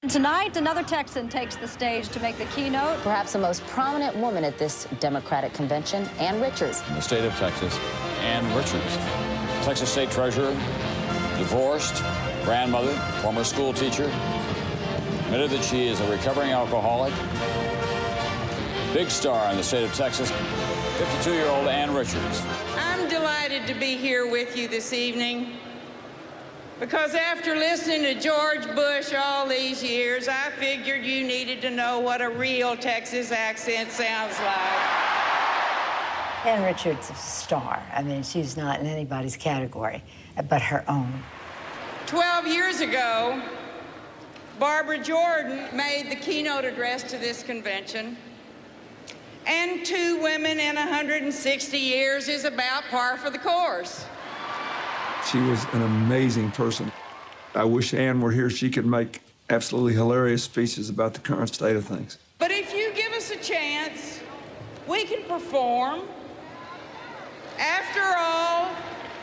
Tonight, another Texan takes the stage to make the keynote. Perhaps the most prominent woman at this Democratic convention, Ann Richards. In the state of Texas, Ann Richards, Texas State Treasurer, divorced, grandmother, former school teacher, admitted that she is a recovering alcoholic. Big star in the state of Texas, 52-year-old Ann Richards. I'm delighted to be here with you this evening because after listening to George Bush all these years, I figured you needed to know what a real Texas accent sounds like. Ann Richards is a star. I mean, she's not in anybody's category but her own. 12 years ago, Barbara Jordan made the keynote address to this convention, and 2 women in 160 years is about par for the course. She was an amazing person. I wish Ann were here. She could make absolutely hilarious speeches about the current state of things. But if you give us a chance, we can perform. After all,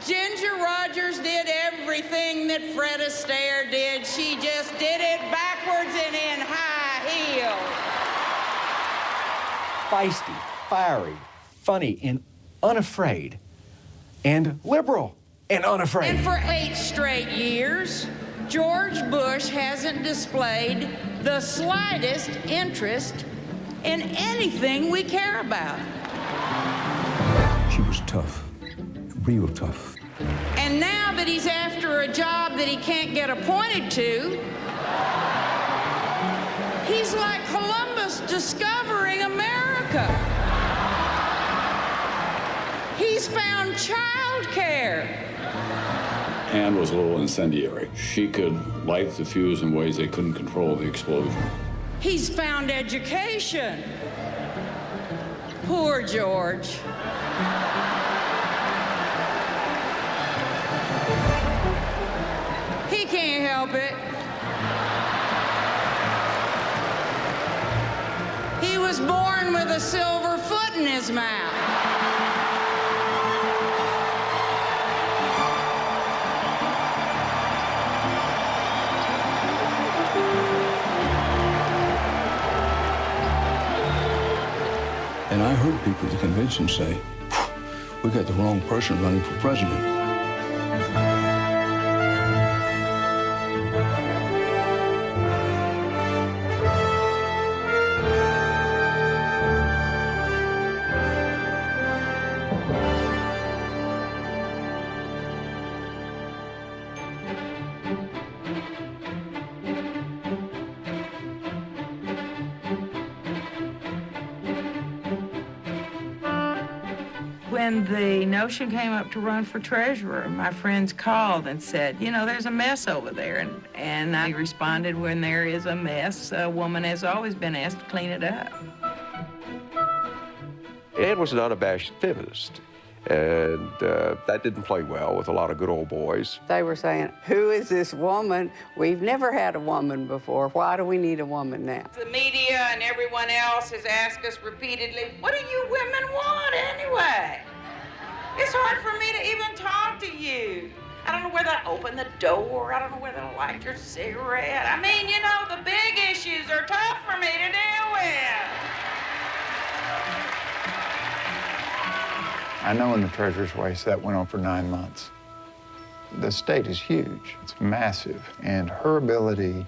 Ginger Rogers did everything that Fred Astaire did. She just did it backwards and in high heels. Feisty, fiery, funny, and unafraid. And liberal and unafraid. And for 8 straight years, George Bush hasn't displayed the slightest interest in anything we care about. She was tough, real tough. And now that he's after a job that he can't get appointed to, he's like Columbus discovering America. He's found childcare. Ann was a little incendiary. She could light the fuse in ways they couldn't control the explosion. He's found education. Poor George. He can't help it. He was born with a silver foot in his mouth. And I heard people at the convention say, we got the wrong person running for president. When the notion came up to run for treasurer, my friends called and said, you know, there's a mess over there. And I responded, when there is a mess, a woman has always been asked to clean it up. Ed was an unabashed feminist, and that didn't play well with a lot of good old boys. They were saying, who is this woman? We've never had a woman before. Why do we need a woman now? The media and everyone else has asked us repeatedly, what do you women want anyway? It's hard for me to even talk to you. I don't know whether I open the door. I don't know whether I light your cigarette. I mean, you know, the big issues are tough for me to deal with. I know in the treasurer's race that went on for 9 months. The state is huge. It's massive. And her ability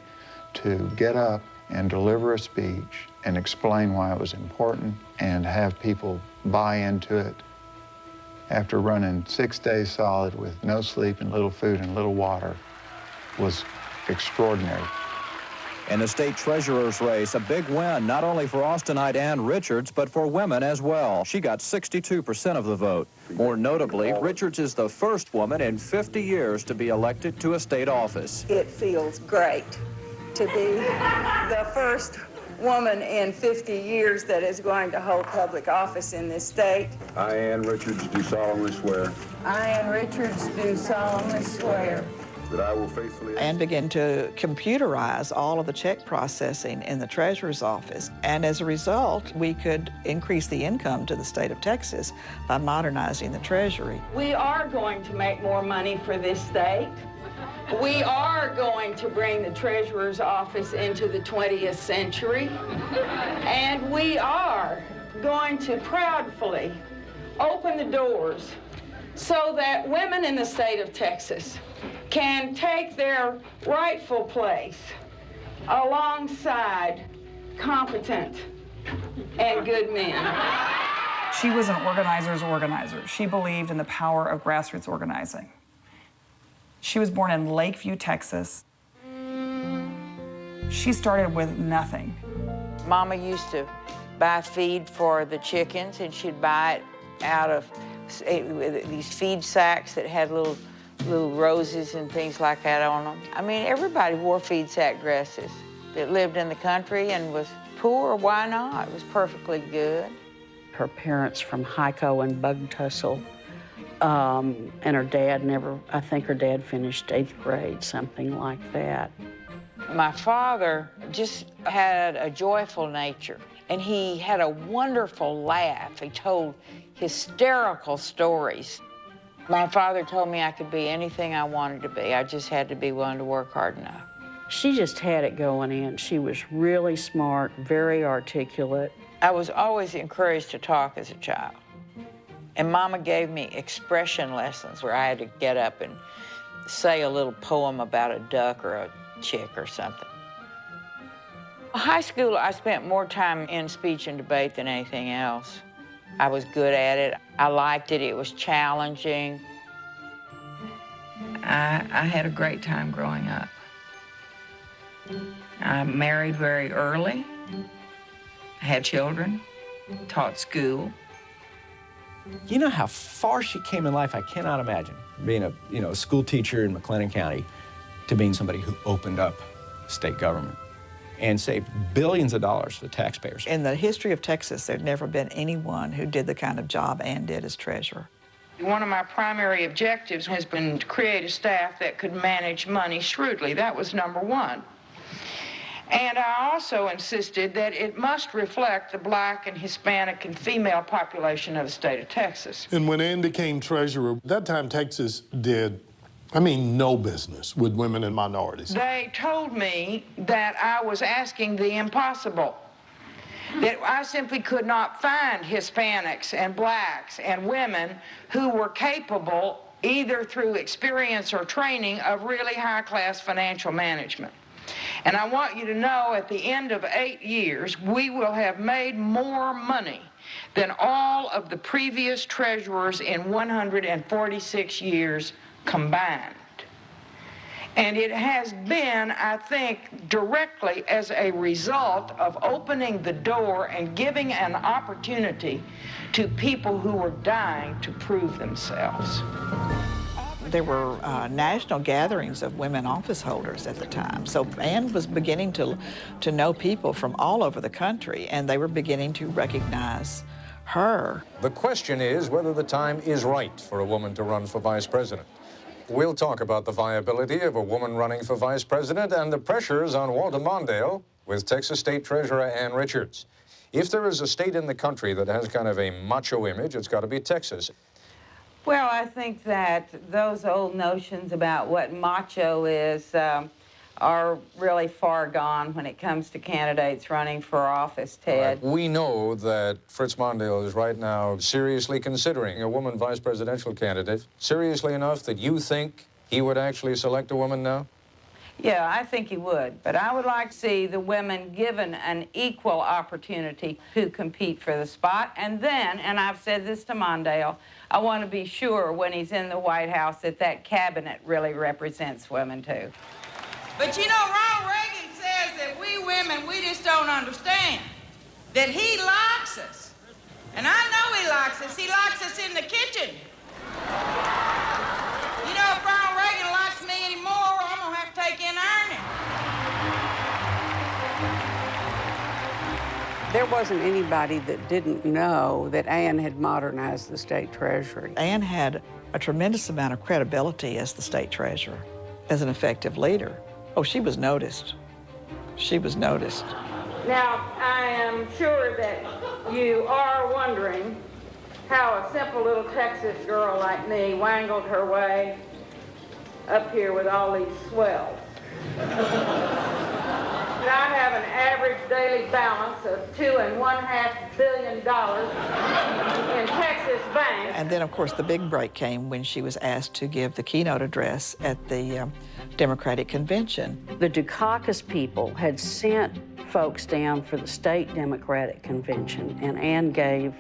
to get up and deliver a speech and explain why it was important and have people buy into it after running 6 days solid with no sleep and little food and little water was extraordinary. In the state treasurer's race, a big win, not only for Austinite Ann Richards, but for women as well. She got 62% of the vote. More notably, Richards is the first woman in 50 years to be elected to a state office. It feels great to be the first woman in 50 years that is going to hold public office in this state. I, Ann Richards, do solemnly swear I, Ann Richards, do solemnly swear that I will faithfully and begin to computerize all of the check processing in the treasurer's office. And as a result, we could increase the income to the state of Texas by modernizing the treasury. We are going to make more money for this state. We are going to bring the treasurer's office into the 20th century, and we are going to proudly open the doors so that women in the state of Texas can take their rightful place alongside competent and good men. She was an organizer's organizer. She believed in the power of grassroots organizing. She was born in Lakeview, Texas. She started with nothing. Mama used to buy feed for the chickens, and she'd buy it out of these feed sacks that had little roses and things like that on them. I mean, everybody wore feed sack dresses that lived in the country and was poor. Why not? It was perfectly good. Her parents from Hyco and Bug Tussle, and her dad I think her dad finished 8th grade, something like that. My father just had a joyful nature, and he had a wonderful laugh. He told hysterical stories. My father told me I could be anything I wanted to be. I just had to be willing to work hard enough. She just had it going in. She was really smart, very articulate. I was always encouraged to talk as a child. And Mama gave me expression lessons where I had to get up and say a little poem about a duck or a chick or something. High school, I spent more time in speech and debate than anything else. I was good at it. I liked it. It was challenging. I had a great time growing up. I married very early. I had children, taught school. You know how far she came in life? I cannot imagine. Being a school teacher in McLennan County to being somebody who opened up state government and saved billions of dollars for taxpayers. In the history of Texas, there'd never been anyone who did the kind of job Ann did as treasurer. One of my primary objectives has been to create a staff that could manage money shrewdly. That was number one. And I also insisted that it must reflect the Black and Hispanic and female population of the state of Texas. And when Ann became treasurer, that time Texas did, no business with women and minorities. They told me that I was asking the impossible, that I simply could not find Hispanics and Blacks and women who were capable, either through experience or training, of really high-class financial management. And I want you to know, at the end of 8 years, we will have made more money than all of the previous treasurers in 146 years combined. And it has been, I think, directly as a result of opening the door and giving an opportunity to people who were dying to prove themselves. There were national gatherings of women office holders at the time. So Ann was beginning to know people from all over the country, and they were beginning to recognize her. The question is whether the time is right for a woman to run for vice president. We'll talk about the viability of a woman running for vice president and the pressures on Walter Mondale with Texas State Treasurer Ann Richards. If there is a state in the country that has kind of a macho image, it's got to be Texas. Well, I think that those old notions about what macho is are really far gone when it comes to candidates running for office, Ted. Right. We know that Fritz Mondale is right now seriously considering a woman vice presidential candidate. Seriously enough that you think he would actually select a woman now? Yeah, I think he would. But I would like to see the women given an equal opportunity to compete for the spot. And then, and I've said this to Mondale, I want to be sure when he's in the White House that that cabinet really represents women, too. But you know, Ronald Reagan says that we women, we just don't understand. That he likes us. And I know he likes us. He likes us in the kitchen. You know, if Ronald Reagan likes me anymore, I'm going to have to take in ironing. There wasn't anybody that didn't know that Ann had modernized the state treasury. Ann had a tremendous amount of credibility as the state treasurer, as an effective leader. Oh, she was noticed. She was noticed. Now, I am sure that you are wondering how a simple little Texas girl like me wangled her way up here with all these swells. And I have an average daily balance of $2.5 billion in Texas banks. And then, of course, the big break came when she was asked to give the keynote address at the Democratic Convention. The Dukakis people had sent folks down for the state Democratic Convention, and Ann gave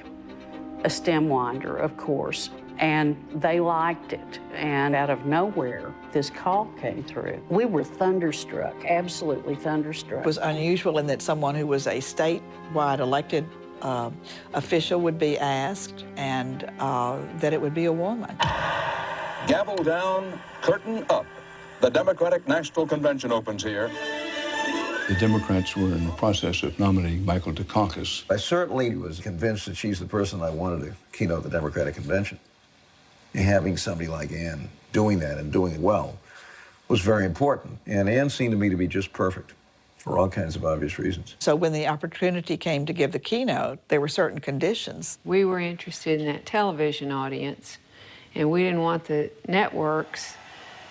a stem winder, of course, and they liked it. And out of nowhere, this call came through. We were thunderstruck, absolutely thunderstruck. It was unusual in that someone who was a statewide elected official would be asked, and that it would be a woman. Gavel down, curtain up. The Democratic National Convention opens here. The Democrats were in the process of nominating Michael Dukakis. I certainly was convinced that she's the person I wanted to keynote the Democratic Convention. And having somebody like Ann doing that and doing it well was very important. And Ann seemed to me to be just perfect for all kinds of obvious reasons. So when the opportunity came to give the keynote, there were certain conditions. We were interested in that television audience, and we didn't want the networks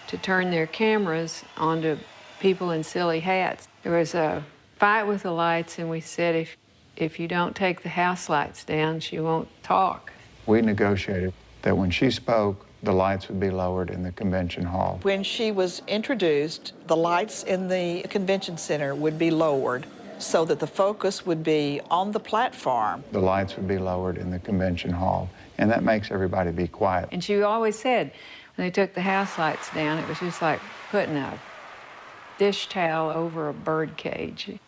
to turn their cameras onto people in silly hats. There was a fight with the lights, and we said, if you don't take the house lights down, she won't talk. We negotiated that when she spoke, the lights would be lowered in the convention hall. When she was introduced, the lights in the convention center would be lowered so that the focus would be on the platform. The lights would be lowered in the convention hall, and that makes everybody be quiet. And she always said, when they took the house lights down, it was just like putting a dish towel over a bird cage.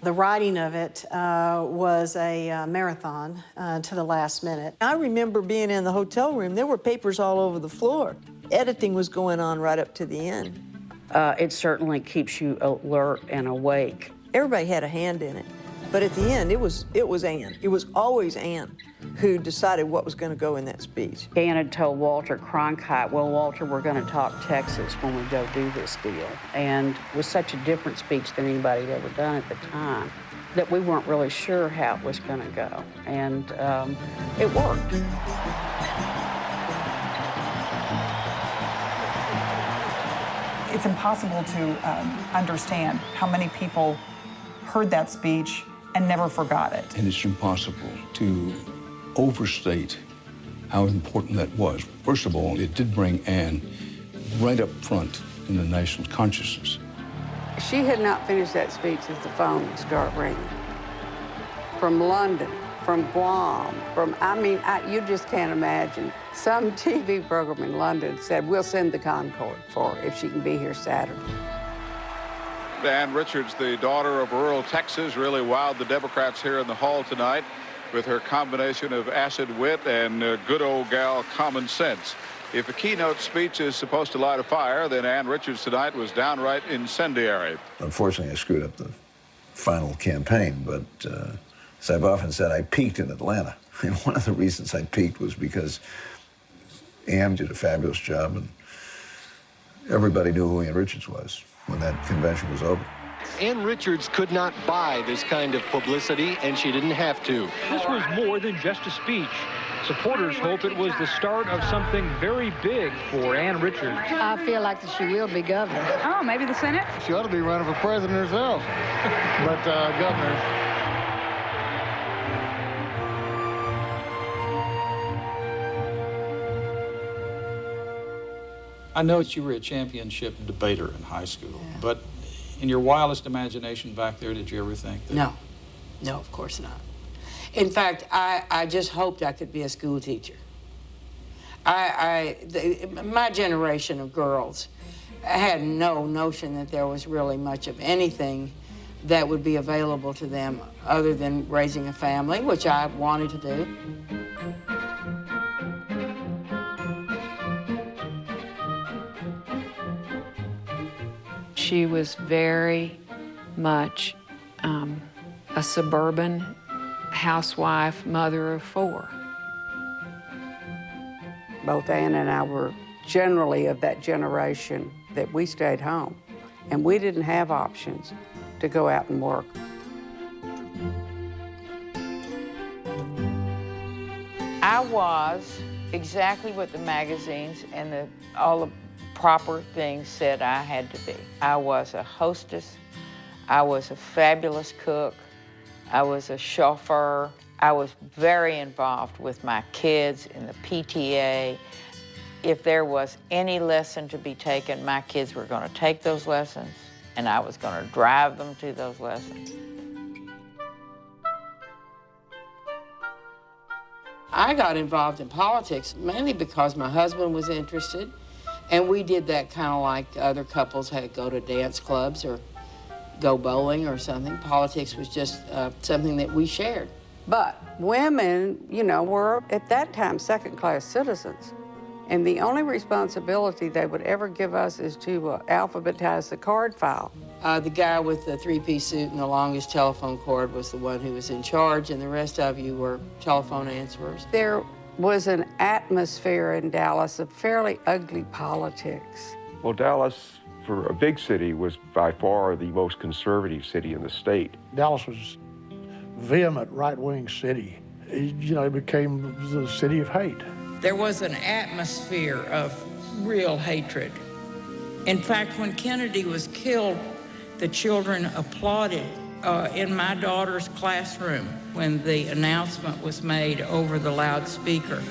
The writing of it was a marathon to the last minute. I remember being in the hotel room. There were papers all over the floor. Editing was going on right up to the end. It certainly keeps you alert and awake. Everybody had a hand in it. But at the end, it was Ann. It was always Ann who decided what was going to go in that speech. Ann had told Walter Cronkite, well, Walter, we're going to talk Texas when we go do this deal. And it was such a different speech than anybody had ever done at the time that we weren't really sure how it was going to go. And it worked. It's impossible to understand how many people heard that speech and never forgot it. And it's impossible to overstate how important that was. First of all, it did bring Ann right up front in the national consciousness. She had not finished that speech as the phone would start ringing. From London, from Guam, you just can't imagine. Some TV program in London said, we'll send the Concorde for her if she can be here Saturday. Ann Richards, the daughter of rural Texas, really wowed the Democrats here in the hall tonight with her combination of acid wit and good old gal common sense. If a keynote speech is supposed to light a fire, then Ann Richards tonight was downright incendiary. Unfortunately, I screwed up the final campaign, but as I've often said, I peaked in Atlanta. And one of the reasons I peaked was because Ann did a fabulous job, and everybody knew who Ann Richards was when that convention was over. Ann Richards could not buy this kind of publicity, and she didn't have to. This was more than just a speech. Supporters hope it was the start of something very big for Ann Richards. I feel like she will be governor. Oh, maybe the Senate? She ought to be running for president herself, but governor. I know that you were a championship debater in high school, but in your wildest imagination back there, did you ever think that? No, of course not. In fact, I just hoped I could be a school teacher. My generation of girls had no notion that there was really much of anything that would be available to them other than raising a family, which I wanted to do. She was very much a suburban housewife, mother of 4. Both Ann and I were generally of that generation that we stayed home, and we didn't have options to go out and work. I was exactly what the magazines and all the proper things said I had to be. I was a hostess. I was a fabulous cook. I was a chauffeur. I was very involved with my kids in the PTA. If there was any lesson to be taken, my kids were going to take those lessons, and I was going to drive them to those lessons. I got involved in politics mainly because my husband was interested, and we did that kind of like other couples had go to dance clubs or go bowling or something. Politics was just something that we shared. But women, you know, were at that time second-class citizens. And the only responsibility they would ever give us is to alphabetize the card file. The guy with the three-piece suit and the longest telephone cord was the one who was in charge, and the rest of you were telephone answerers. There was an atmosphere in Dallas of fairly ugly politics. Well, Dallas, for a big city, was by far the most conservative city in the state. Dallas was a vehement right-wing city. You know, it became the city of hate. There was an atmosphere of real hatred. In fact, when Kennedy was killed, the children applauded in my daughter's classroom when the announcement was made over the loudspeaker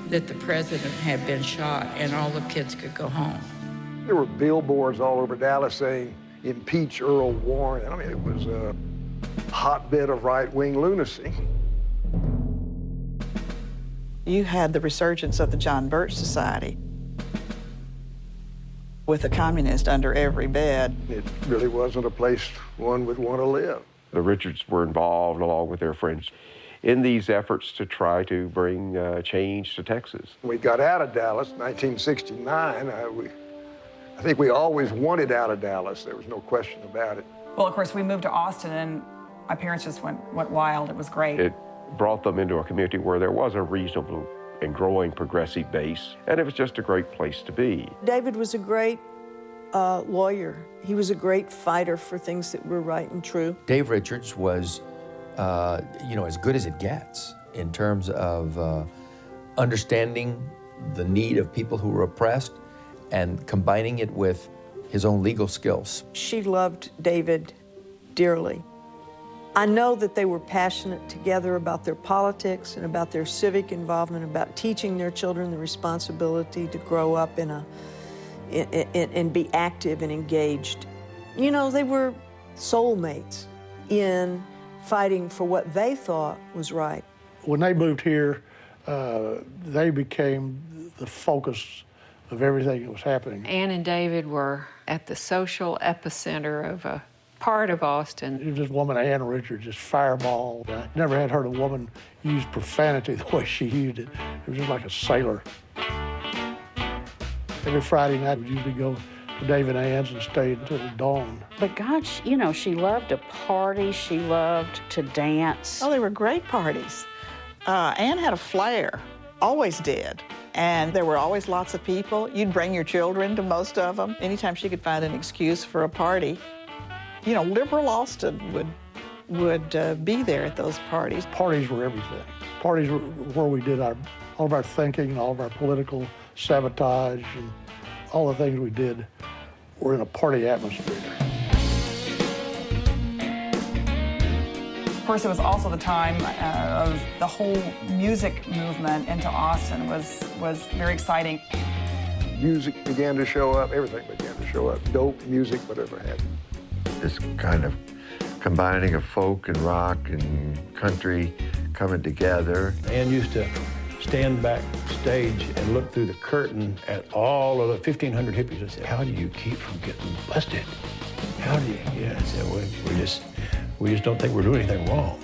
that the president had been shot and all the kids could go home. There were billboards all over Dallas saying, "Impeach Earl Warren." I mean, it was a hotbed of right-wing lunacy. You had the resurgence of the John Birch Society with a communist under every bed. It really wasn't a place one would want to live. The Richards were involved, along with their friends, in these efforts to try to bring change to Texas. When we got out of Dallas, 1969, I think we always wanted out of Dallas. There was no question about it. Well, of course, we moved to Austin, and my parents just went wild. It was great. It brought them into a community where there was a reasonable and growing progressive base, and it was just a great place to be. David was a great lawyer. He was a great fighter for things that were right and true. Dave Richards was, you know, as good as it gets in terms of understanding the need of people who were oppressed and combining it with his own legal skills. She loved David dearly. I know that they were passionate together about their politics and about their civic involvement, about teaching their children the responsibility to grow up and be active and engaged. You know, they were soulmates in fighting for what they thought was right. When they moved here, they became the focus of everything that was happening. Ann and David were at the social epicenter of a part of Austin. It was this woman, Ann Richards, just fireball. I never had heard a woman use profanity the way she used it. It was just like a sailor. Every Friday night, we'd usually go to Dave and Ann's and stay until dawn. But God, you know, she loved to party. She loved to dance. Oh, they were great parties. Ann had a flair, always did. And there were always lots of people. You'd bring your children to most of them. Anytime she could find an excuse for a party. You know, liberal Austin would be there at those parties. Parties were everything. Parties were where we did all of our thinking, all of our political sabotage, and all the things we did were in a party atmosphere. Of course, it was also the time of the whole music movement into Austin was very exciting. Music began to show up, everything began to show up, dope, music, whatever have you. This kind of combining of folk and rock and country coming together. Ann used to stand backstage and look through the curtain at all of the 1,500 hippies and say, "How do you keep from getting busted? How do you?" Yeah, I said, we just don't think we're doing anything wrong.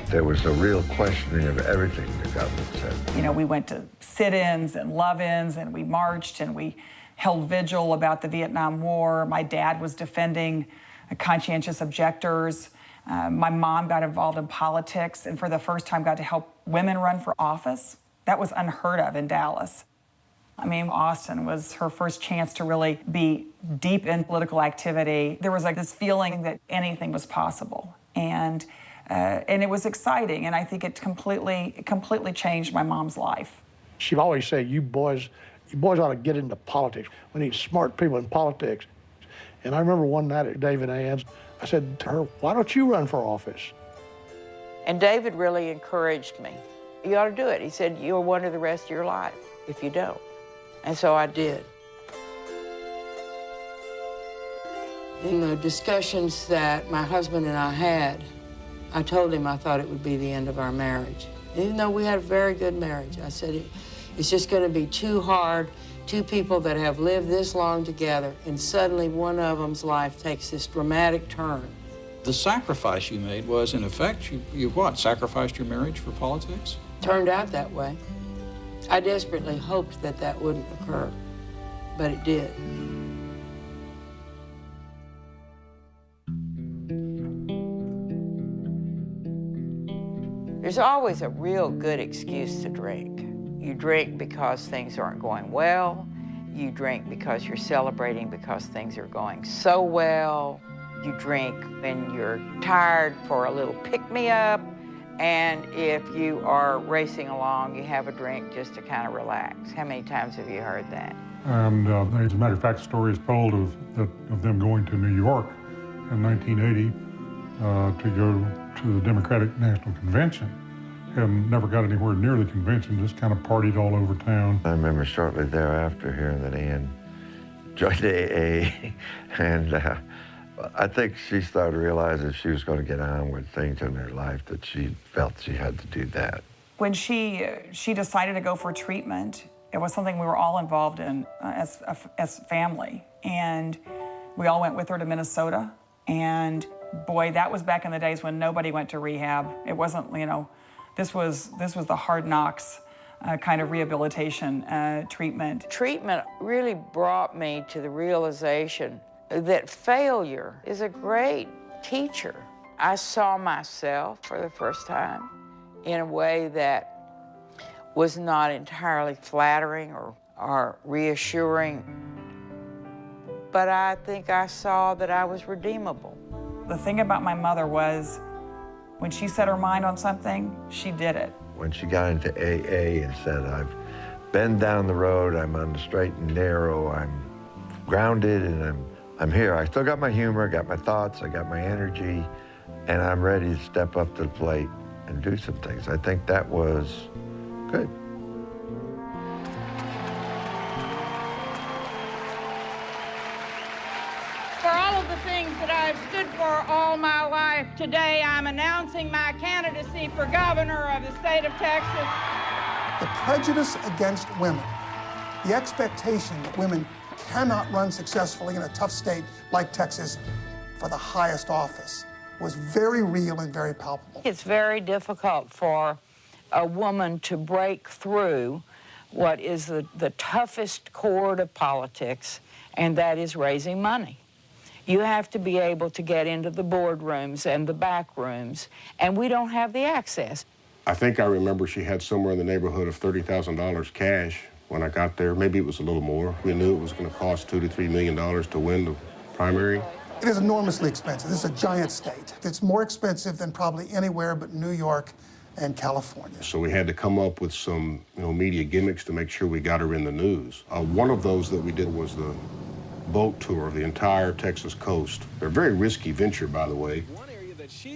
There was a real questioning of everything the government said. You know, we went to sit-ins and love-ins, and we marched, and we held vigil about the Vietnam War. My dad was defending conscientious objectors. My mom got involved in politics and for the first time got to help women run for office. That was unheard of in Dallas. I mean, Austin was her first chance to really be deep in political activity. There was like this feeling that anything was possible. And it was exciting, and I think it completely changed my mom's life. She'd always say, "You boys You boys ought to get into politics. We need smart people in politics. And I remember one night at Dave and Ann's, I said to her, why don't you run for office? And David really encouraged me. You ought to do it. He said, you'll wonder the rest of your life if you don't. And so I did. In the discussions that my husband and I had, I told him I thought it would be the end of our marriage. Even though we had a very good marriage, I said, it's just going to be too hard. Two people that have lived this long together, and suddenly one of them's life takes this dramatic turn. The sacrifice you made was, in effect, you what, sacrificed your marriage for politics? Turned out that way. I desperately hoped that that wouldn't occur, but it did. There's always a real good excuse to drink. You drink because things aren't going well. You drink because you're celebrating because things are going so well. You drink when you're tired for a little pick-me-up. And if you are racing along, you have a drink just to kind of relax. How many times have you heard that? And as a matter of fact, the story is told of them going to New York in 1980 to go to the Democratic National Convention, and never got anywhere near the convention, just kind of partied all over town. I remember shortly thereafter hearing that Ann joined AA, and I think she started to realize that she was going to get on with things in her life, that she felt she had to do that. When she decided to go for treatment, it was something we were all involved in as family. And we all went with her to Minnesota. And boy, that was back in the days when nobody went to rehab. It wasn't, you know, this was the hard knocks kind of rehabilitation treatment. Treatment really brought me to the realization that failure is a great teacher. I saw myself for the first time in a way that was not entirely flattering or reassuring, but I think I saw that I was redeemable. The thing about my mother was, when she set her mind on something, she did it. When she got into AA and said, I've been down the road, I'm on the straight and narrow, I'm grounded, and I'm here. I still got my humor, I got my thoughts, I got my energy, and I'm ready to step up to the plate and do some things. I think that was good. For all of the things that I've stood for all my life, today I'm announcing my candidacy for governor of the state of Texas. The prejudice against women, the expectation that women cannot run successfully in a tough state like Texas for the highest office was very real and very palpable. It's very difficult for a woman to break through what is the toughest chord of politics, and that is raising money. You have to be able to get into the boardrooms and the back rooms, and we don't have the access. I think I remember she had somewhere in the neighborhood of $30,000 cash when I got there. Maybe it was a little more. We knew it was going to cost $2 to $3 million to win the primary. It is enormously expensive. This is a giant state. It's more expensive than probably anywhere but New York and California. So we had to come up with some media gimmicks to make sure we got her in the news. One of those that we did was the boat tour of the entire Texas coast. They're a very risky venture, by the way,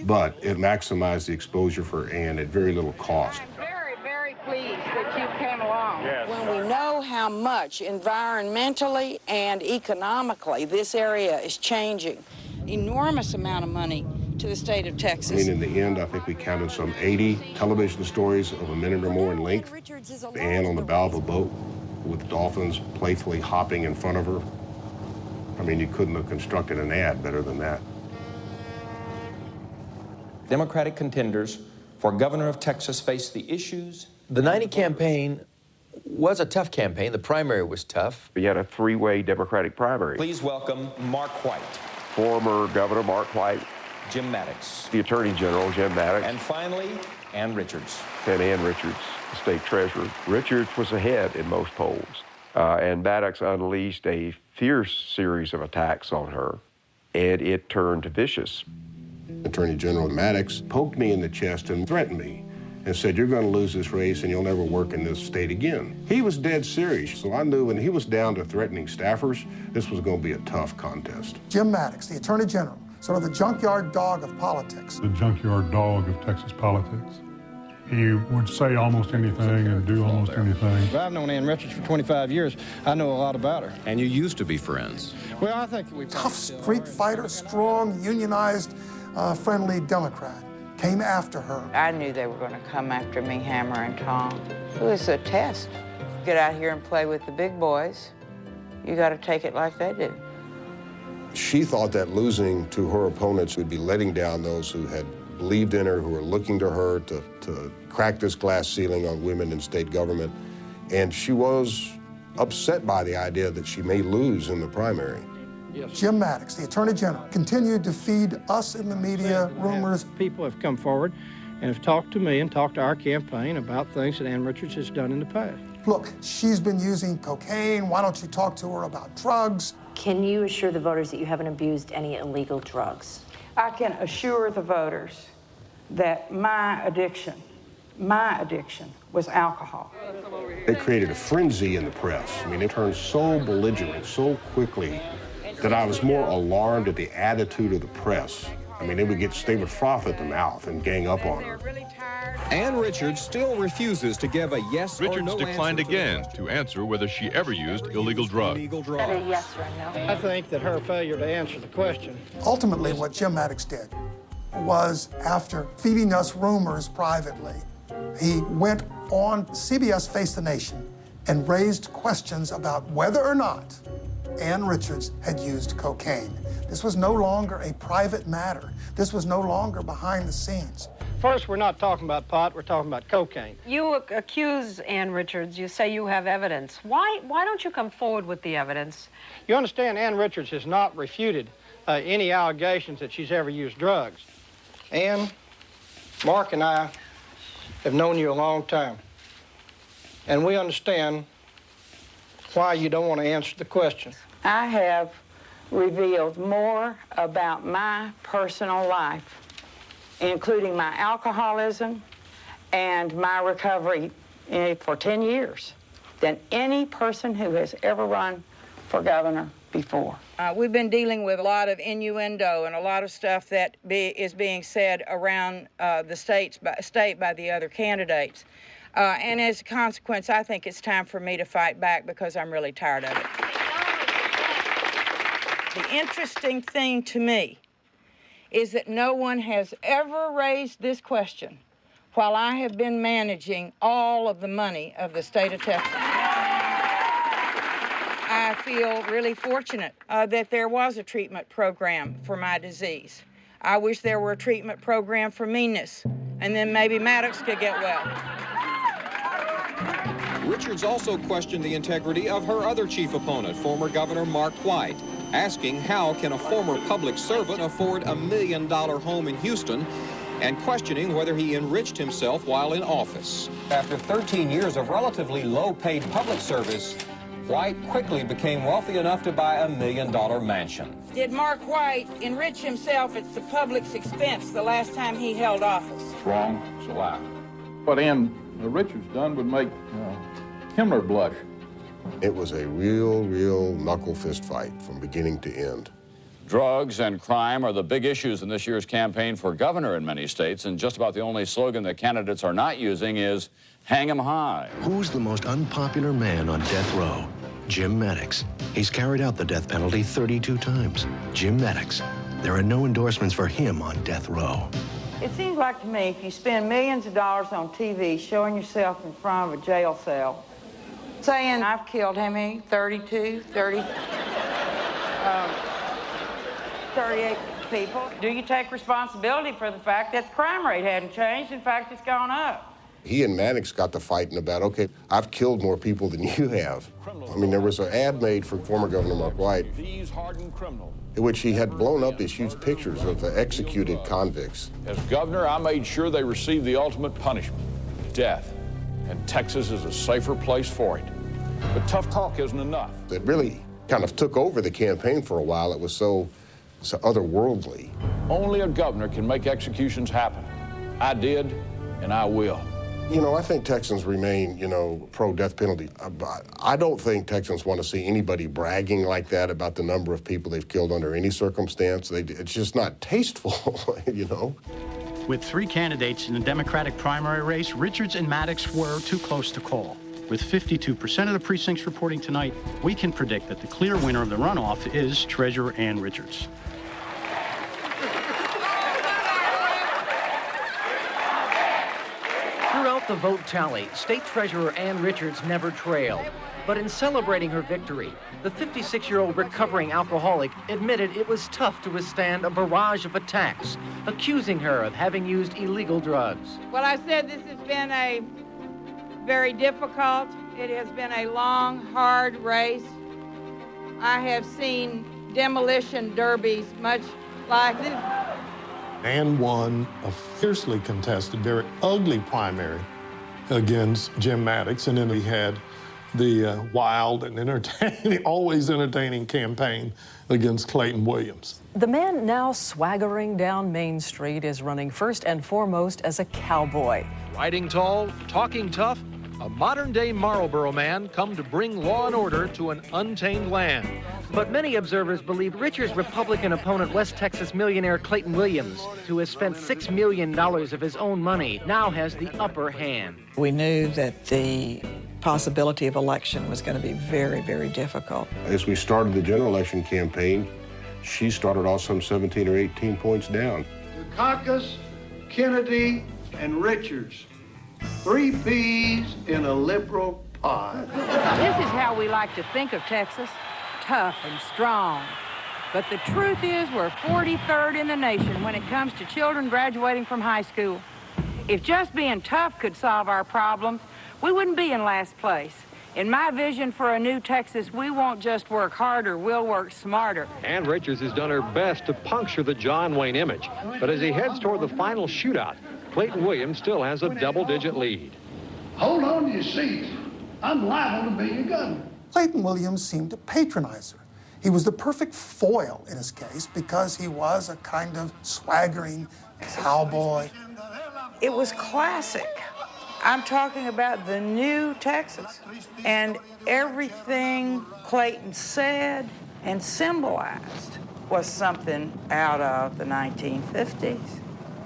but it maximized the exposure for Ann at very little cost. I'm very, very pleased that you came along. Yes. When we know how much environmentally and economically this area is changing, enormous amount of money to the state of Texas. I mean, in the end, I think we counted some 80 television stories of a minute or more in length. Ann on the bow of a boat with dolphins playfully hopping in front of her. I mean, you couldn't have constructed an ad better than that. Democratic contenders for governor of Texas face the issues. The 90 campaign was a tough campaign. The primary was tough. We had a three-way Democratic primary. Please welcome Mark White. Former Governor Mark White. Jim Maddox. The Attorney General, Jim Maddox. And finally, Ann Richards. And Ann Richards, the state treasurer. Richards was ahead in most polls. And Maddox unleashed a fierce series of attacks on her, and it turned vicious. Attorney General Maddox poked me in the chest and threatened me. and said, "You're going to lose this race and you'll never work in this state again." He was dead serious, so I knew when he was down to threatening staffers, this was going to be a tough contest. Jim Maddox, the Attorney General, sort of the junkyard dog of politics. The junkyard dog of Texas politics. He would say almost anything and do almost anything. I've known Ann Richards for 25 years. I know a lot about her. And you used to be friends. Well, I think we tough street fighter, strong, unionized, friendly Democrat came after her. I knew they were going to come after me, hammer and tong. It was a test. Get out here and play with the big boys. You got to take it like they do. She thought that losing to her opponents would be letting down those who had believed in her, who were looking to her to crack this glass ceiling on women in state government. And she was upset by the idea that she may lose in the primary. Yes. Jim Maddox, the Attorney General, continued to feed us in the media rumors. People have come forward and have talked to me and talked to our campaign about things that Ann Richards has done in the past. Look, she's been using cocaine. Why don't you talk to her about drugs? Can you assure the voters that you haven't abused any illegal drugs? I can assure the voters that my addiction was alcohol. They created a frenzy in the press. I mean, it turned so belligerent so quickly that I was more alarmed at the attitude of the press. I mean, they would froth at the mouth and gang up on her. Ann Richards still refuses to give a yes or no Richards declined again to answer whether she ever used illegal drugs. A yes or no? I think that her failure to answer the question. Ultimately, what Jim Maddox did was, after feeding us rumors privately, he went on CBS Face the Nation and raised questions about whether or not Ann Richards had used cocaine. This was no longer a private matter. This was no longer behind the scenes. First, we're not talking about pot, we're talking about cocaine. You accuse Ann Richards, you say you have evidence. Why don't you come forward with the evidence? You understand, Ann Richards has not refuted any allegations that she's ever used drugs. Ann, Mark and I have known you a long time, and we understand why you don't want to answer the question. I have revealed more about my personal life, including my alcoholism and my recovery for 10 years, than any person who has ever run for governor before. We've been dealing with a lot of innuendo and a lot of stuff that is being said around the state by the other candidates. And as a consequence, I think it's time for me to fight back because I'm really tired of it. The interesting thing to me is that no one has ever raised this question while I have been managing all of the money of the state of Texas. I feel really fortunate that there was a treatment program for my disease. I wish there were a treatment program for meanness, and then maybe Maddox could get well. Richards also questioned the integrity of her other chief opponent, former Governor Mark White, asking how can a former public servant afford $1 million home in Houston, and questioning whether he enriched himself while in office. After 13 years of relatively low-paid public service, White quickly became wealthy enough to buy $1 million mansion. Did Mark White enrich himself at the public's expense the last time he held office? It's wrong. It's a lie. What Ann Richards done would make Himmler blush. It was a real knuckle fist fight from beginning to end. Drugs and crime are the big issues in this year's campaign for governor in many states, and just about the only slogan that candidates are not using is hang 'em high. Who's the most unpopular man on death row? Jim Maddox. He's carried out the death penalty 32 times. Jim Maddox. There are no endorsements for him on death row. It seems like to me if you spend millions of dollars on TV showing yourself in front of a jail cell, saying I've killed how many? 38 people. Do you take responsibility for the fact that the crime rate hadn't changed? In fact, it's gone up. He and Maddox got to fighting about, okay, I've killed more people than you have. I mean, there was an ad made for former Governor Mark White in which he had blown up these huge pictures of executed convicts. As governor, I made sure they received the ultimate punishment, death. And Texas is a safer place for it. But tough talk isn't enough. It really kind of took over the campaign for a while. It was so otherworldly. Only a governor can make executions happen. I did, and I will. You know, I think Texans remain, pro-death penalty. I don't think Texans want to see anybody bragging like that about the number of people they've killed under any circumstance. It's just not tasteful, With 3 candidates in the Democratic primary race, Richards and Maddox were too close to call. With 52% of the precincts reporting tonight, we can predict that the clear winner of the runoff is Treasurer Ann Richards. Throughout the vote tally, State Treasurer Ann Richards never trailed. But in celebrating her victory, the 56-year-old recovering alcoholic admitted it was tough to withstand a barrage of attacks, accusing her of having used illegal drugs. Well, I said this has been a very difficult, it has been a long, hard race. I have seen demolition derbies much like this. Ann won a fiercely contested, very ugly primary against Jim Maddox, and then he had the wild and entertaining, always entertaining campaign against Clayton Williams. The man now swaggering down Main Street is running first and foremost as a cowboy. Riding tall, talking tough, a modern-day Marlboro man come to bring law and order to an untamed land. But many observers believe Richards' Republican opponent, West Texas millionaire Clayton Williams, who has spent $6 million of his own money, now has the upper hand. We knew that the possibility of election was going to be very, very difficult. As we started the general election campaign, she started off some 17 or 18 points down. Dukakis, Kennedy, and Richards. 3 peas in a liberal pie. This is how we like to think of Texas, tough and strong. But the truth is we're 43rd in the nation when it comes to children graduating from high school. If just being tough could solve our problems, we wouldn't be in last place. In my vision for a new Texas, we won't just work harder, we'll work smarter. Ann Richards has done her best to puncture the John Wayne image. But as he heads toward the final shootout, Clayton Williams still has a double-digit lead. Hold on to your seats. I'm liable to be your governor. Clayton Williams seemed to patronize her. He was the perfect foil in his case because he was a kind of swaggering cowboy. It was classic. I'm talking about the new Texas. And everything Clayton said and symbolized was something out of the 1950s.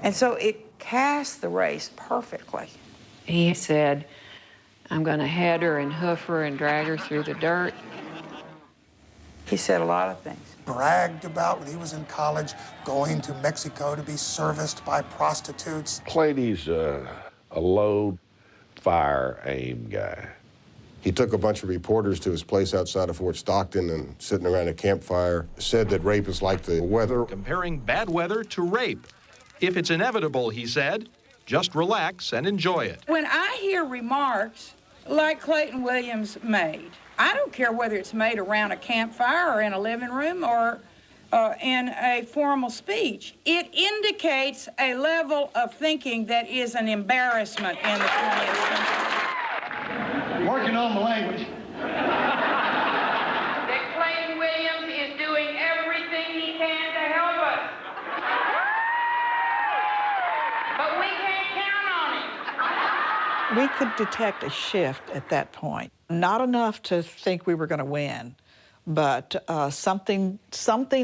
And so it cast the race perfectly. He said, I'm going to head her and hoof her and drag her through the dirt. He said a lot of things. Bragged about when he was in college going to Mexico to be serviced by prostitutes. Clady's a low fire aim guy. He took a bunch of reporters to his place outside of Fort Stockton and sitting around a campfire said that rape is like the weather. Comparing bad weather to rape. If it's inevitable, he said, just relax and enjoy it. When I hear remarks like Clayton Williams made, I don't care whether it's made around a campfire or in a living room or in a formal speech. It indicates a level of thinking that is an embarrassment in the 20th century. Working on the language. That Clayton Williams is doing everything he can to help us. But we can't count on him. We could detect a shift at that point. Not enough to think we were going to win, but something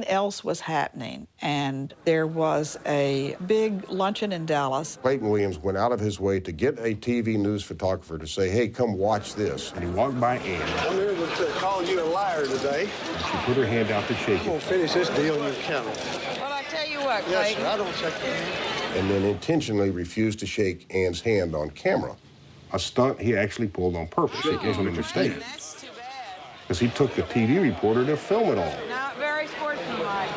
else was happening. And there was a big luncheon in Dallas. Clayton Williams went out of his way to get a TV news photographer to say, hey, come watch this. And he walked by Ann. I'm here to call you a liar today. She put her hand out to shake it. I'm going to finish this deal in your kennel. Well, I tell you what, Clayton. Yes, sir, I don't shake your hand. And then intentionally refused to shake Ann's hand on camera. A stunt he actually pulled on purpose. It wasn't a mistake. That's too bad. Because he took the TV reporter to film it all. Not very sportsmanlike.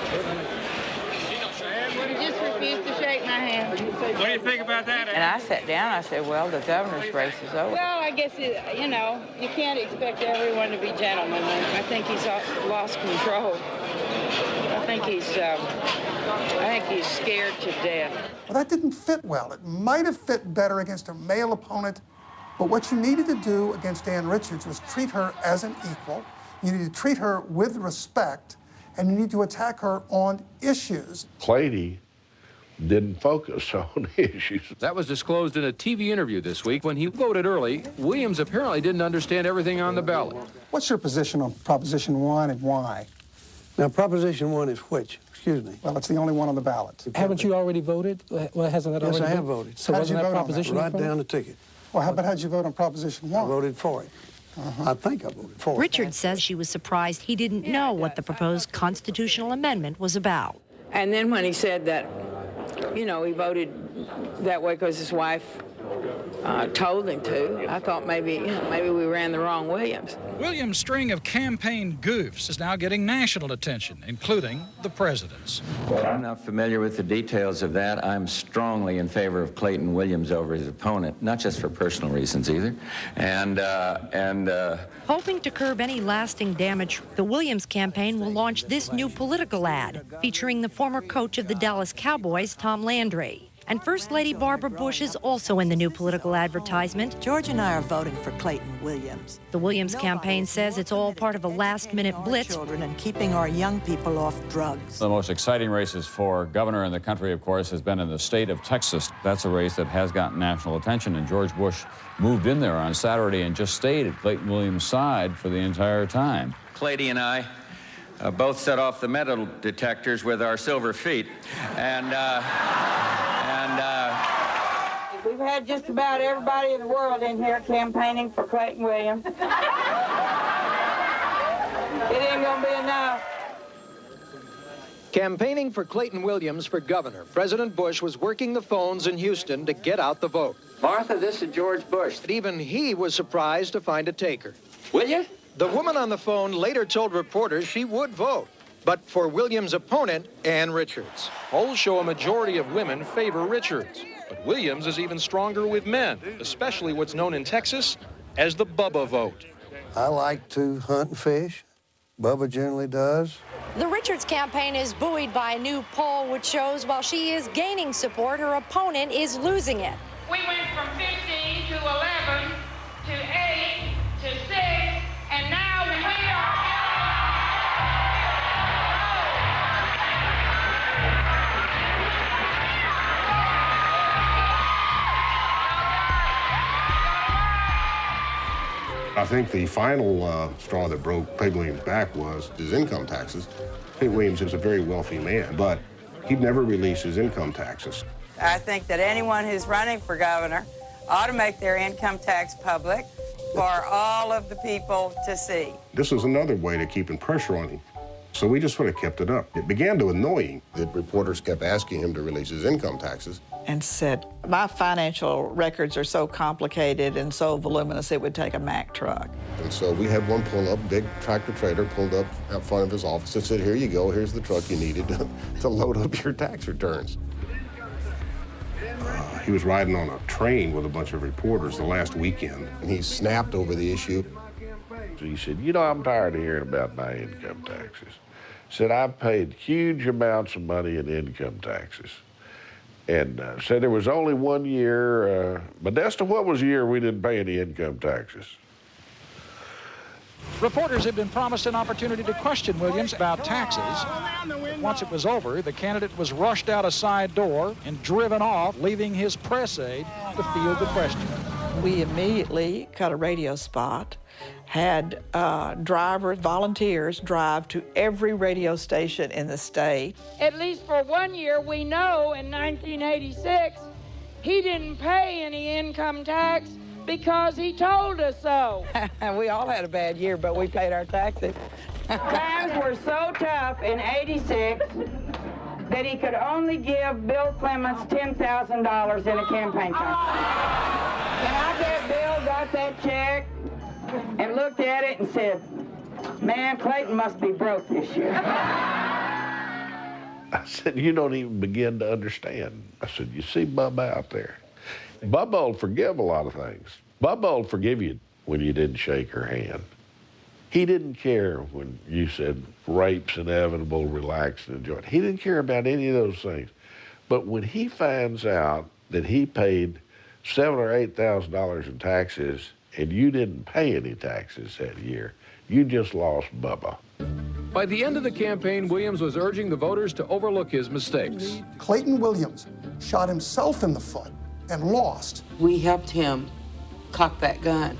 You just refused to shake my hand. What do you think about that, And I sat down, I said, well, the governor's race is over. Well, I guess, you can't expect everyone to be gentlemen. I think he's lost control. I think he's scared to death. Well, that didn't fit well. It might have fit better against a male opponent, but what you needed to do against Ann Richards was treat her as an equal. You need to treat her with respect, and you need to attack her on issues. Clady didn't focus on issues. That was disclosed in a TV interview this week. When he voted early, Williams apparently didn't understand everything on the ballot. What's your position on Proposition 1 and why? Now, Proposition 1 is which? Excuse me. Well, it's the only one on the ballot. Haven't you already voted? Well, hasn't that already? Yes, I have voted. So wasn't that Proposition? Right down the ticket. Well, how'd you vote on Proposition 1? I voted for it. I think I voted for it. Richards says she was surprised he didn't know what the proposed constitutional amendment was about. And then when he said that, you know, he voted that way because his wife told him to, I thought maybe we ran the wrong Williams. Williams' string of campaign goofs is now getting national attention, including the president's. Well, I'm not familiar with the details of that. I'm strongly in favor of Clayton Williams over his opponent, not just for personal reasons either. Hoping to curb any lasting damage, the Williams campaign will launch this new political ad featuring the former coach of the Dallas Cowboys, Tom Landry. And First Lady Barbara Bush is also in the new political advertisement. George and I are voting for Clayton Williams. The Williams campaign says it's all part of a last-minute blitz. Children and keeping our young people off drugs. The most exciting races for governor in the country, of course, has been in the state of Texas. That's a race that has gotten national attention, and George Bush moved in there on Saturday and just stayed at Clayton Williams' side for the entire time. Clady and I both set off the metal detectors with our silver feet. We've had just about everybody in the world in here campaigning for Clayton Williams. It ain't gonna be enough. Campaigning for Clayton Williams for governor, President Bush was working the phones in Houston to get out the vote. Martha, this is George Bush. Even he was surprised to find a taker. Will you? The woman on the phone later told reporters she would vote, but for Williams' opponent, Ann Richards. Polls show a majority of women favor Richards, but Williams is even stronger with men, especially what's known in Texas as the Bubba vote. I like to hunt and fish. Bubba generally does. The Richards campaign is buoyed by a new poll which shows while she is gaining support, her opponent is losing it. We went from 15 to 11 to 8 to 6, and now we are. I think the final straw that broke Peg Williams' back was his income taxes. Peg Williams is a very wealthy man, but he'd never release his income taxes. I think that anyone who's running for governor ought to make their income tax public for all of the people to see. This was another way to keeping pressure on him. So we just sort of kept it up. It began to annoy him that reporters kept asking him to release his income taxes. And said, my financial records are so complicated and so voluminous it would take a Mack truck. And so we had one pull up, big tractor trailer pulled up out front of his office and said, here you go, here's the truck you needed to load up your tax returns. He was riding on a train with a bunch of reporters the last weekend, and he snapped over the issue. So he said, you know, I'm tired of hearing about my income taxes. He said, I've paid huge amounts of money in income taxes. And said there was only 1 year, Modesto, what was the year we didn't pay any income taxes? Reporters had been promised an opportunity to question Williams about taxes. Once it was over, the candidate was rushed out a side door and driven off, leaving his press aide to field the question. We immediately cut a radio spot, had drivers, volunteers drive to every radio station in the state. At least for 1 year, we know in 1986, he didn't pay any income tax because he told us so. We all had a bad year, but we paid our taxes. Times were so tough in 86 that he could only give Bill Clements $10,000 in a campaign fund. And I bet Bill got that check and looked at it and said, man, Clayton must be broke this year. I said, you don't even begin to understand. I said, you see Bubba out there? Bubba will forgive a lot of things. Bubba will forgive you when you didn't shake her hand. He didn't care when you said rape's inevitable, relax and enjoy it. He didn't care about any of those things. But when he finds out that he paid $7,000 or $8,000 in taxes and you didn't pay any taxes that year, you just lost Bubba. By the end of the campaign, Williams was urging the voters to overlook his mistakes. Clayton Williams shot himself in the foot and lost. We helped him cock that gun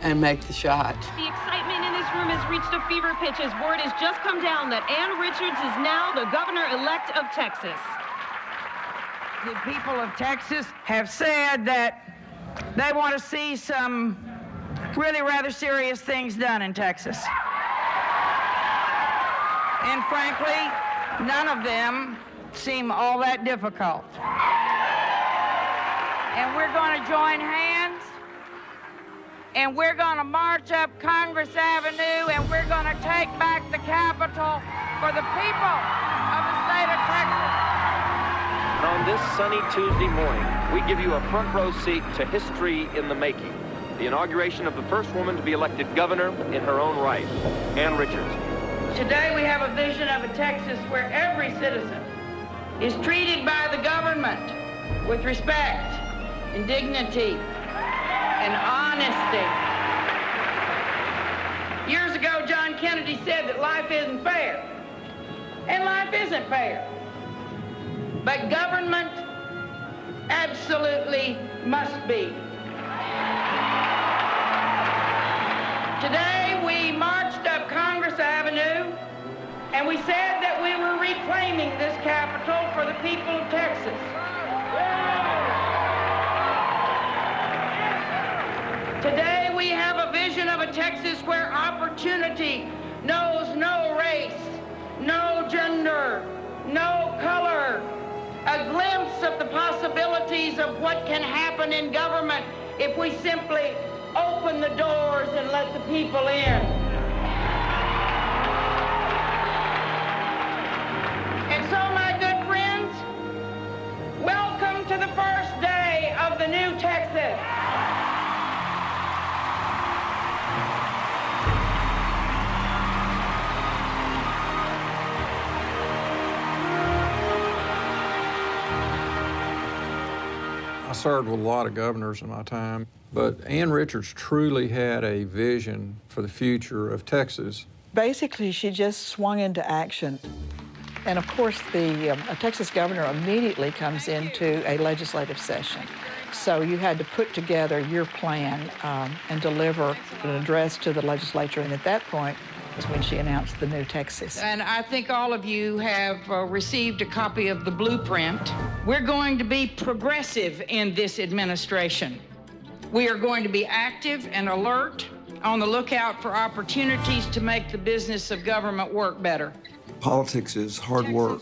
and make the shot. The excitement in this room has reached a fever pitch as word has just come down that Ann Richards is now the governor-elect of Texas. The people of Texas have said that they want to see some really rather serious things done in Texas. And frankly, none of them seem all that difficult. And we're going to join hands, and we're going to march up Congress Avenue, and we're going to take back the Capitol for the people of the state of Texas. On this sunny Tuesday morning, we give you a front row seat to history in the making. The inauguration of the first woman to be elected governor in her own right, Ann Richards. Today we have a vision of a Texas where every citizen is treated by the government with respect and dignity and honesty. Years ago, John Kennedy said that life isn't fair, and life isn't fair. But government absolutely must be. Today, we marched up Congress Avenue, and we said that we were reclaiming this capital for the people of Texas. Today, we have a vision of a Texas where opportunity knows no race, no gender, no color. A glimpse of the possibilities of what can happen in government if we simply open the doors and let the people in. And so, my good friends, welcome to the first day of the new Texas. I served with a lot of governors in my time, but Ann Richards truly had a vision for the future of Texas. Basically, she just swung into action. And of course, the Texas governor immediately comes into a legislative session. So you had to put together your plan and deliver an address to the legislature. And at that point was when she announced the new Texas. And I think all of you have received a copy of the blueprint. We're going to be progressive in this administration. We are going to be active and alert, on the lookout for opportunities to make the business of government work better. Politics is hard work,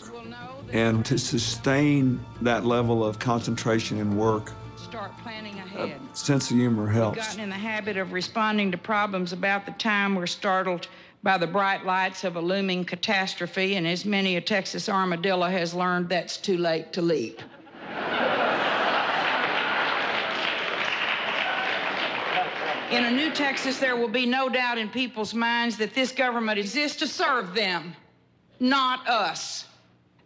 and to sustain that level of concentration and work, Start planning ahead. a sense of humor helps. We've gotten in the habit of responding to problems about the time we're startled by the bright lights of a looming catastrophe, and as many a Texas armadillo has learned, that's too late to leap. In a new Texas, there will be no doubt in people's minds that this government exists to serve them, not us.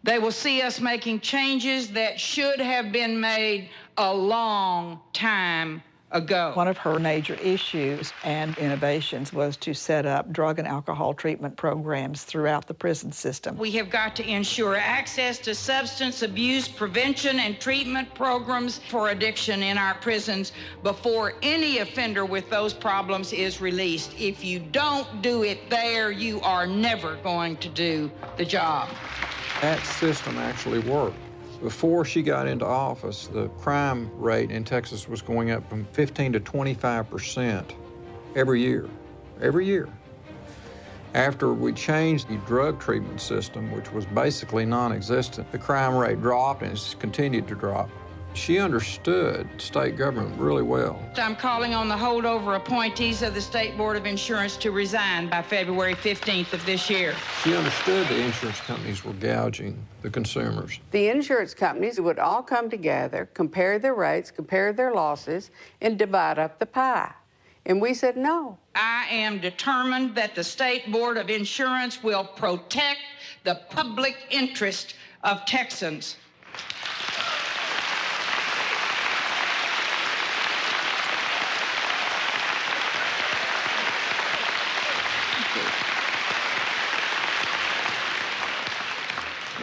They will see us making changes that should have been made a long time ago. One of her major issues and innovations was to set up drug and alcohol treatment programs throughout the prison system. We have got to ensure access to substance abuse prevention and treatment programs for addiction in our prisons before any offender with those problems is released. If you don't do it there, you are never going to do the job. That system actually worked. Before she got into office, the crime rate in Texas was going up from 15 to 25% every year. Every year. After we changed the drug treatment system, which was basically non-existent, the crime rate dropped and it's continued to drop. She understood state government really well. I'm calling on the holdover appointees of the State Board of Insurance to resign by February 15th of this year. She understood the insurance companies were gouging the consumers. The insurance companies would all come together, compare their rates, compare their losses, and divide up the pie. And we said no. I am determined that the State Board of Insurance will protect the public interest of Texans.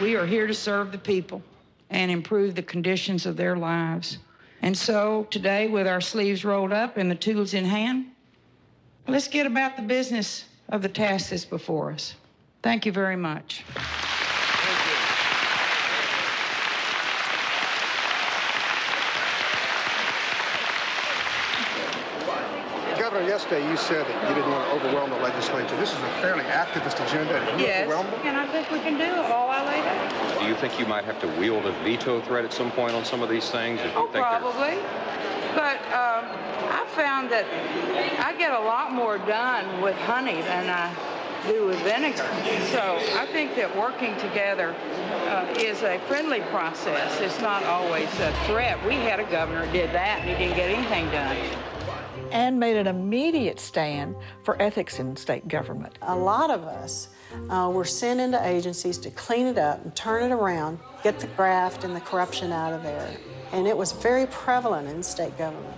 We are here to serve the people and improve the conditions of their lives. And so today, with our sleeves rolled up and the tools in hand, let's get about the business of the task that's before us. Thank you very much. Governor, yesterday you said that you didn't want to overwhelm the legislature. This is a fairly activist agenda. Have you overwhelmed them? And I think we can do it all I laid out. Do you think you might have to wield a veto threat at some point on some of these things? Probably. But I found that I get a lot more done with honey than I do with vinegar. So I think that working together is a friendly process. It's not always a threat. We had a governor who did that and he didn't get anything done. And made an immediate stand for ethics in state government. A lot of us were sent into agencies to clean it up and turn it around, get the graft and the corruption out of there. And it was very prevalent in state government.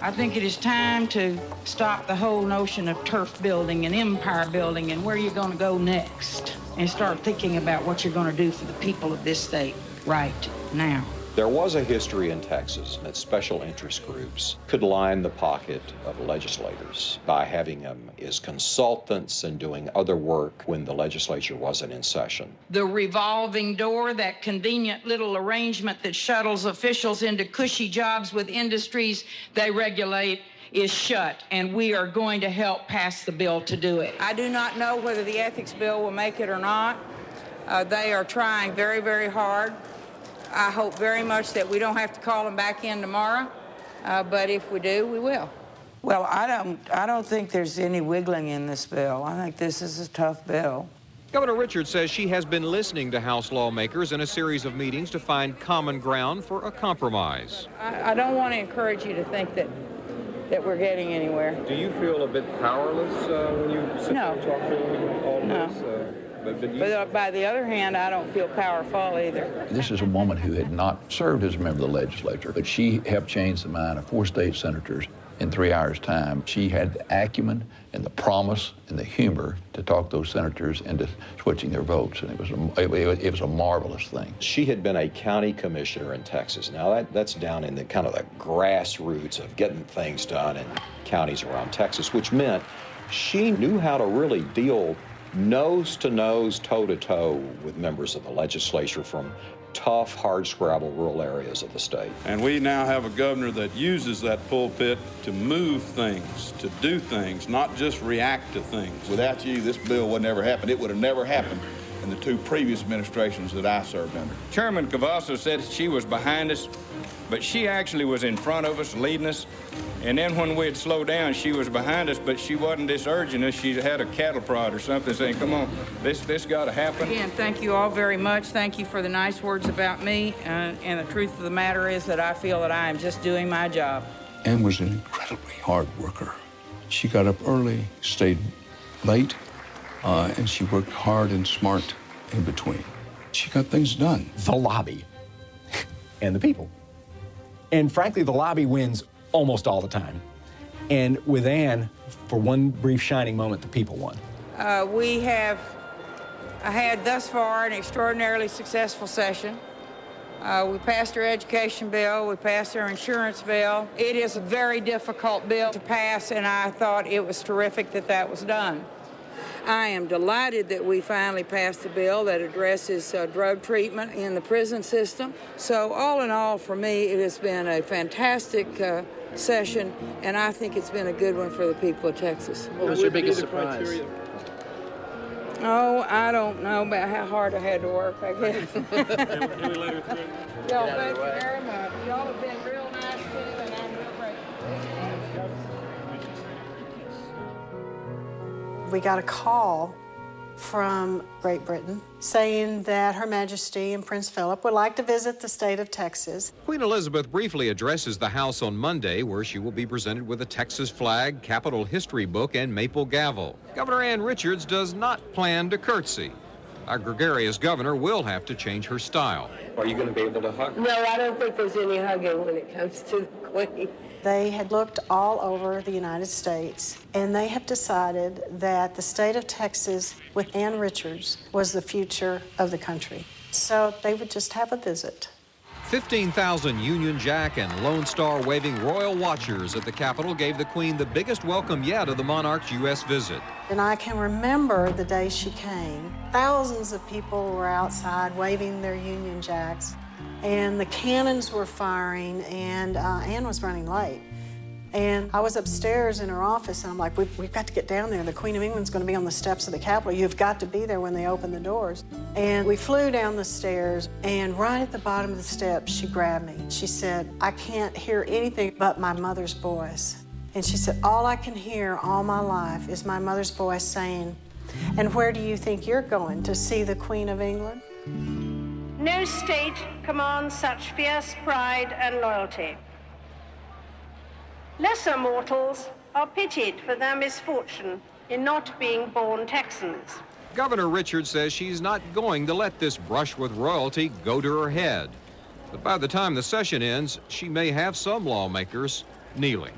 I think it is time to stop the whole notion of turf building and empire building and where you're going to go next and start thinking about what you're going to do for the people of this state right now. There was a history in Texas that special interest groups could line the pocket of legislators by having them as consultants and doing other work when the legislature wasn't in session. The revolving door, that convenient little arrangement that shuttles officials into cushy jobs with industries they regulate, is shut, and we are going to help pass the bill to do it. I do not know whether the ethics bill will make it or not. They are trying very, very hard. I hope very much that we don't have to call them back in tomorrow, but if we do, we will. Well, I don't think there's any wiggling in this bill. I think this is a tough bill. Governor Richards says she has been listening to House lawmakers in a series of meetings to find common ground for a compromise. I don't want to encourage you to think that we're getting anywhere. Do you feel a bit powerless when you sit there and talk through all this? But by the other hand, I don't feel powerful either. This is a woman who had not served as a member of the legislature, but she helped change the mind of 4 state senators in 3 hours' time. She had the acumen and the promise and the humor to talk those senators into switching their votes, and it was a marvelous thing. She had been a county commissioner in Texas. Now that's down in the kind of the grassroots of getting things done in counties around Texas, which meant she knew how to really deal nose to nose, toe to toe with members of the legislature from tough, hard-scrabble rural areas of the state. And we now have a governor that uses that pulpit to move things, to do things, not just react to things. Without you, this bill would never happen. It would have never happened in the 2 previous administrations that I served under. Chairman Cavazos said she was behind us, but she actually was in front of us, leading us. And then when we'd slow down, she was behind us, but she wasn't just urging us. She had a cattle prod or something saying, come on, this got to happen. Again, thank you all very much. Thank you for the nice words about me. And the truth of the matter is that I feel that I am just doing my job. Ann was an incredibly hard worker. She got up early, stayed late, and she worked hard and smart in between. She got things done. The lobby and the people. And frankly, the lobby wins almost all the time. And with Ann, for one brief shining moment, the people won. We have had thus far an extraordinarily successful session. We passed our education bill, we passed our insurance bill. It is a very difficult bill to pass, and I thought it was terrific that that was done. I am delighted that we finally passed the bill that addresses drug treatment in the prison system. So all in all, for me, it has been a fantastic session, and I think it's been a good one for the people of Texas. What was your biggest surprise? Oh, I don't know about how hard I had to work, I guess. Can we let her through? Y'all, thank you very much. Y'all have been real nice too, and I'm real grateful. We got a call from Great Britain saying that Her Majesty and Prince Philip would like to visit the state of Texas. Queen Elizabeth briefly addresses the House on Monday, where she will be presented with a Texas flag, Capitol history book, and maple gavel. Governor Ann Richards does not plan to curtsy. Our gregarious governor will have to change her style. Are you going to be able to hug? No, I don't think there's any hugging when it comes to the Queen. They had looked all over the United States, and they have decided that the state of Texas with Ann Richards was the future of the country. So they would just have a visit. 15,000 Union Jack and Lone Star waving royal watchers at the Capitol gave the Queen the biggest welcome yet of the monarch's U.S. visit. And I can remember the day she came. Thousands of people were outside waving their Union Jacks, and the cannons were firing, and Anne was running late. And I was upstairs in her office, and I'm like, we've got to get down there. The Queen of England's going to be on the steps of the Capitol. You've got to be there when they open the doors. And we flew down the stairs, and right at the bottom of the steps, she grabbed me. She said, I can't hear anything but my mother's voice. And she said, all I can hear all my life is my mother's voice saying, and where do you think you're going, to see the Queen of England? No state commands such fierce pride and loyalty. Lesser mortals are pitied for their misfortune in not being born Texans. Governor Richards says she's not going to let this brush with royalty go to her head. But by the time the session ends, she may have some lawmakers kneeling.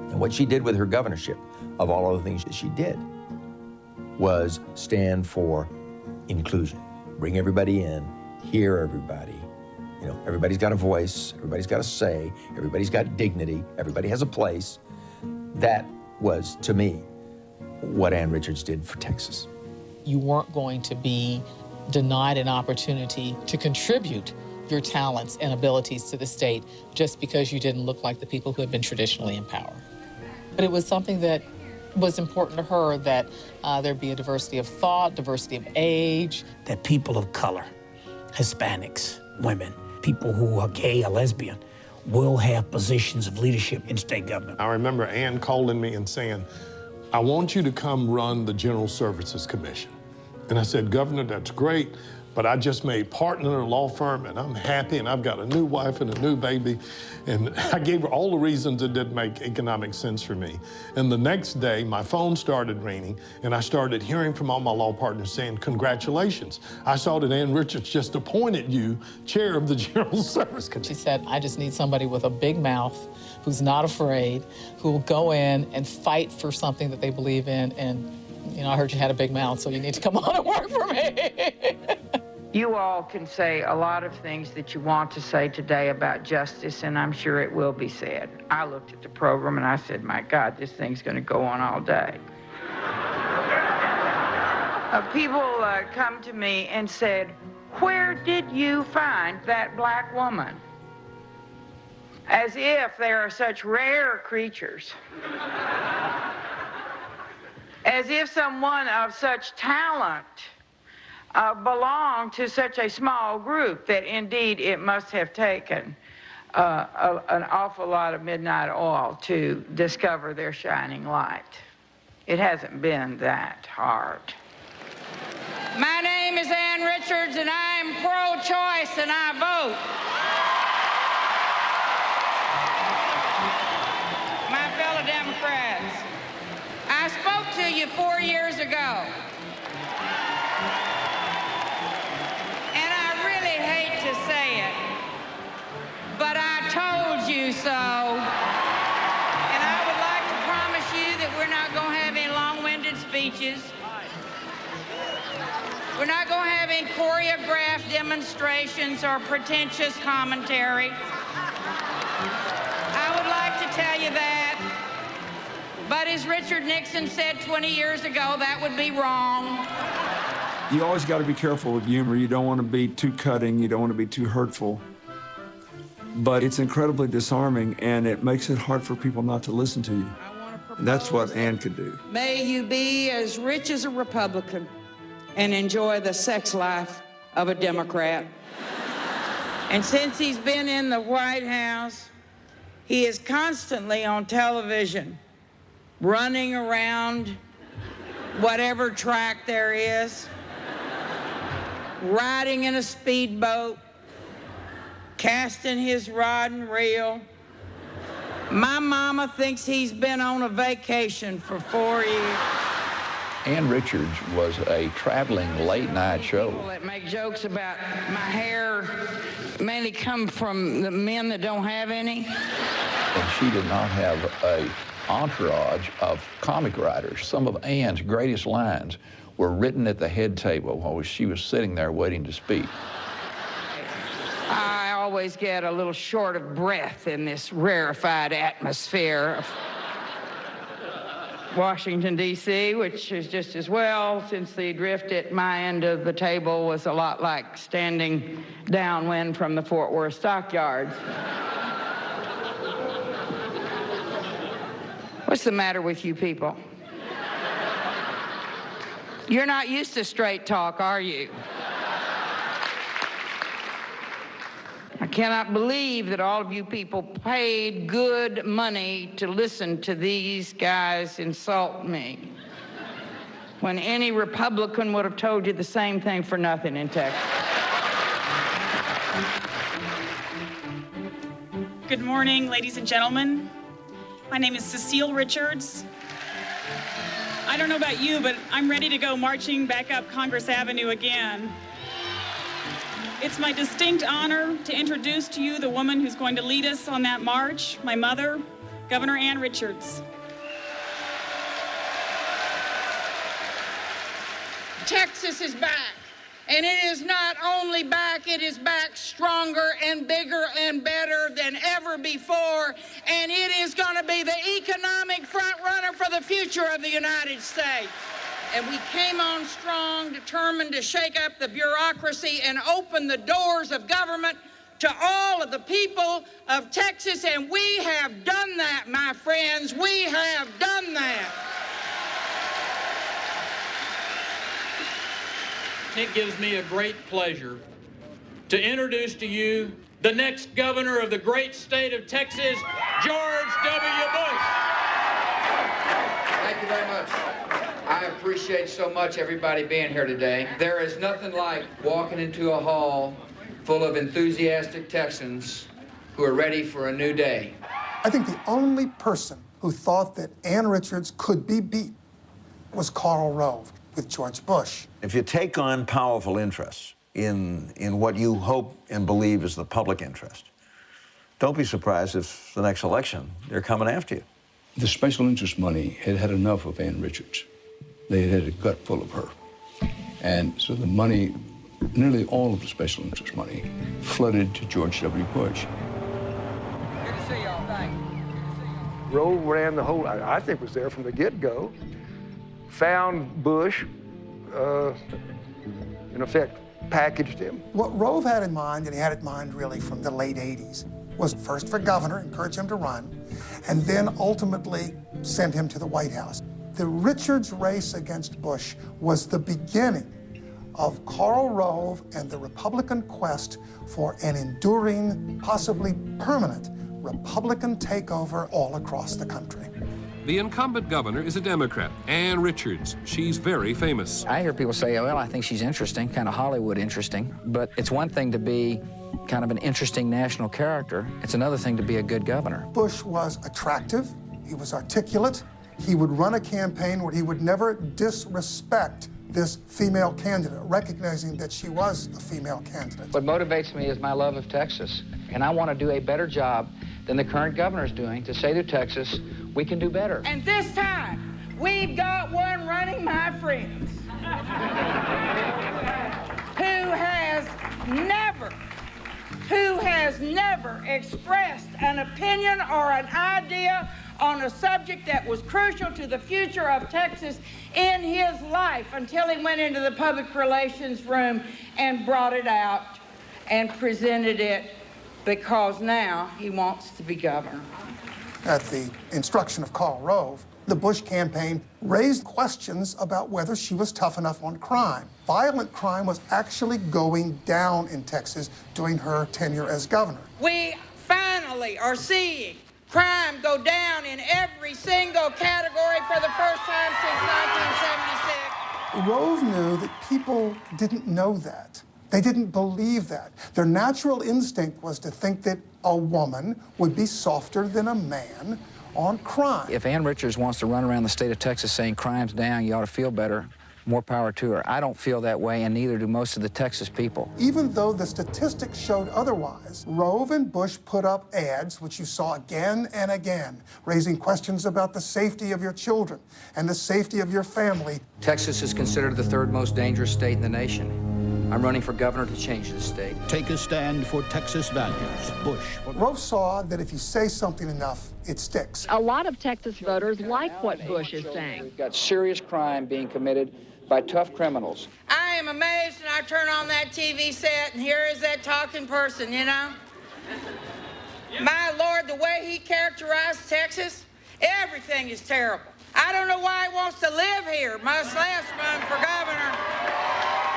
And what she did with her governorship, of all of the things that she did, was stand for inclusion. Bring everybody in, hear everybody. You know, everybody's got a voice, everybody's got a say, everybody's got dignity, everybody has a place. That was, to me, what Ann Richards did for Texas. You weren't going to be denied an opportunity to contribute your talents and abilities to the state just because you didn't look like the people who had been traditionally in power. But it was something that was important to her, that there be a diversity of thought, diversity of age. That people of color, Hispanics, women, people who are gay or lesbian, will have positions of leadership in state government. I remember Ann calling me and saying, I want you to come run the General Services Commission. And I said, Governor, that's great, but I just made partner in a law firm and I'm happy and I've got a new wife and a new baby. And I gave her all the reasons it didn't make economic sense for me. And the next day, my phone started ringing and I started hearing from all my law partners saying, congratulations. I saw that Ann Richards just appointed you chair of the General Service Commission. She said, I just need somebody with a big mouth who's not afraid, who will go in and fight for something that they believe in. And, you know, I heard you had a big mouth, so you need to come on and work for me. You all can say a lot of things that you want to say today about justice, and I'm sure it will be said. I looked at the program and I said, my God, this thing's going to go on all day. People come to me and said, where did you find that black woman? As if they are such rare creatures. As if someone of such talent belong to such a small group that indeed it must have taken an awful lot of midnight oil to discover their shining light. It hasn't been that hard. My name is Ann Richards and I am pro-choice and I vote. My fellow Democrats, I spoke to you 4 years ago. But I told you so. And I would like to promise you that we're not going to have any long-winded speeches. We're not going to have any choreographed demonstrations or pretentious commentary. I would like to tell you that. But as Richard Nixon said 20 years ago, that would be wrong. You always got to be careful with humor. You don't want to be too cutting. You don't want to be too hurtful. But it's incredibly disarming, and it makes it hard for people not to listen to you. That's what Ann could do. May you be as rich as a Republican and enjoy the sex life of a Democrat. And since he's been in the White House, he is constantly on television, running around whatever track there is, riding in a speedboat, casting his rod and reel. My mama thinks he's been on a vacation for 4 years. Ann Richards was a traveling late-night show. People that make jokes about my hair mainly come from the men that don't have any. And she did not have an entourage of comic writers. Some of Ann's greatest lines were written at the head table while she was sitting there waiting to speak. I always get a little short of breath in this rarefied atmosphere of Washington, D.C., which is just as well, since the drift at my end of the table was a lot like standing downwind from the Fort Worth stockyards. What's the matter with you people? You're not used to straight talk, are you? I cannot believe that all of you people paid good money to listen to these guys insult me, when any Republican would have told you the same thing for nothing in Texas. Good morning, ladies and gentlemen. My name is Cecile Richards. I don't know about you, but I'm ready to go marching back up Congress Avenue again. It's my distinct honor to introduce to you the woman who's going to lead us on that march, my mother, Governor Ann Richards. Texas is back, and it is not only back, it is back stronger and bigger and better than ever before, and it is going to be the economic front runner for the future of the United States. And we came on strong, determined to shake up the bureaucracy and open the doors of government to all of the people of Texas, and we have done that, my friends. We have done that. It gives me a great pleasure to introduce to you the next governor of the great state of Texas, George W. Bush. Thank you very much. I appreciate so much everybody being here today. There is nothing like walking into a hall full of enthusiastic Texans who are ready for a new day. I think the only person who thought that Ann Richards could be beat was Karl Rove with George Bush. If you take on powerful interests in what you hope and believe is the public interest, don't be surprised if the next election they're coming after you. The special interest money had had enough of Ann Richards. They had a gut full of her. And so the money, nearly all of the special interest money, flooded to George W. Bush. Good to see y'all. Thanks. Rove ran the whole, I think was there from the get-go, found Bush, in effect, packaged him. What Rove had in mind, and he had in mind really from the late 80s, was first for governor, encourage him to run, and then ultimately send him to the White House. The Richards race against Bush was the beginning of Karl Rove and the Republican quest for an enduring, possibly permanent, Republican takeover all across the country. The incumbent governor is a Democrat, Ann Richards. She's very famous. I hear people say, well, I think she's interesting, kind of Hollywood interesting, but it's one thing to be kind of an interesting national character. It's another thing to be a good governor. Bush was attractive, he was articulate, he would run a campaign where he would never disrespect this female candidate, recognizing that she was a female candidate. What motivates me is my love of Texas, and I want to do a better job than the current governor is doing to say to Texas, we can do better. And this time, we've got one running, my friends, who has never expressed an opinion or an idea on a subject that was crucial to the future of Texas in his life until he went into the public relations room and brought it out and presented it, because now he wants to be governor. At the instruction of Karl Rove, the Bush campaign raised questions about whether she was tough enough on crime. Violent crime was actually going down in Texas during her tenure as governor. We finally are seeing crime go down in every single category for the first time since 1976. Rove knew that people didn't know that. They didn't believe that. Their natural instinct was to think that a woman would be softer than a man, on crime. If Ann Richards wants to run around the state of Texas saying crime's down, you ought to feel better, more power to her. I don't feel that way, and neither do most of the Texas people. Even though the statistics showed otherwise, Rove and Bush put up ads, which you saw again and again, raising questions about the safety of your children and the safety of your family. Texas is considered the third most dangerous state in the nation. I'm running for governor to change the state. Take a stand for Texas values. Bush. Rove saw that if you say something enough, it sticks. A lot of Texas voters like what Bush is saying. We've got serious crime being committed by tough criminals. I am amazed when I turn on that TV set and here is that talking person, you know? My Lord, the way he characterized Texas, everything is terrible. I don't know why he wants to live here, much less run for governor,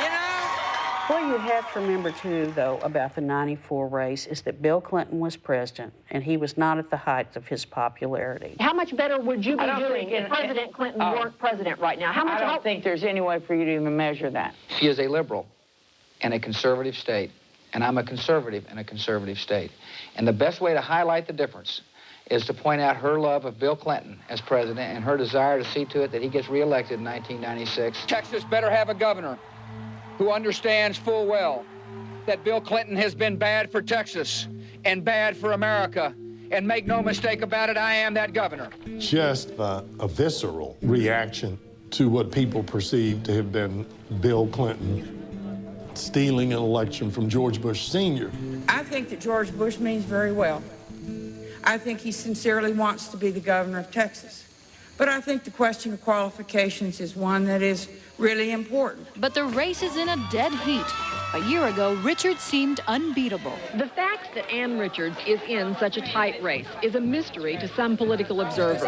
you know? What you have to remember, too, though, about the '94 race is that Bill Clinton was president, and he was not at the height of his popularity. How much better would you be doing if President Clinton weren't president right now? How much I don't think there's any way for you to even measure that. She is a liberal in a conservative state, and I'm a conservative in a conservative state. And the best way to highlight the difference is to point out her love of Bill Clinton as president and her desire to see to it that he gets reelected in 1996. Texas better have a governor who understands full well that Bill Clinton has been bad for Texas and bad for America. And make no mistake about it, I am that governor. Just a visceral reaction to what people perceived to have been Bill Clinton stealing an election from George Bush Sr. I think that George Bush means very well. I think he sincerely wants to be the governor of Texas. But I think the question of qualifications is one that is really important. But the race is in a dead heat. A year ago, Richards seemed unbeatable. The fact that Ann Richards is in such a tight race is a mystery to some political observers.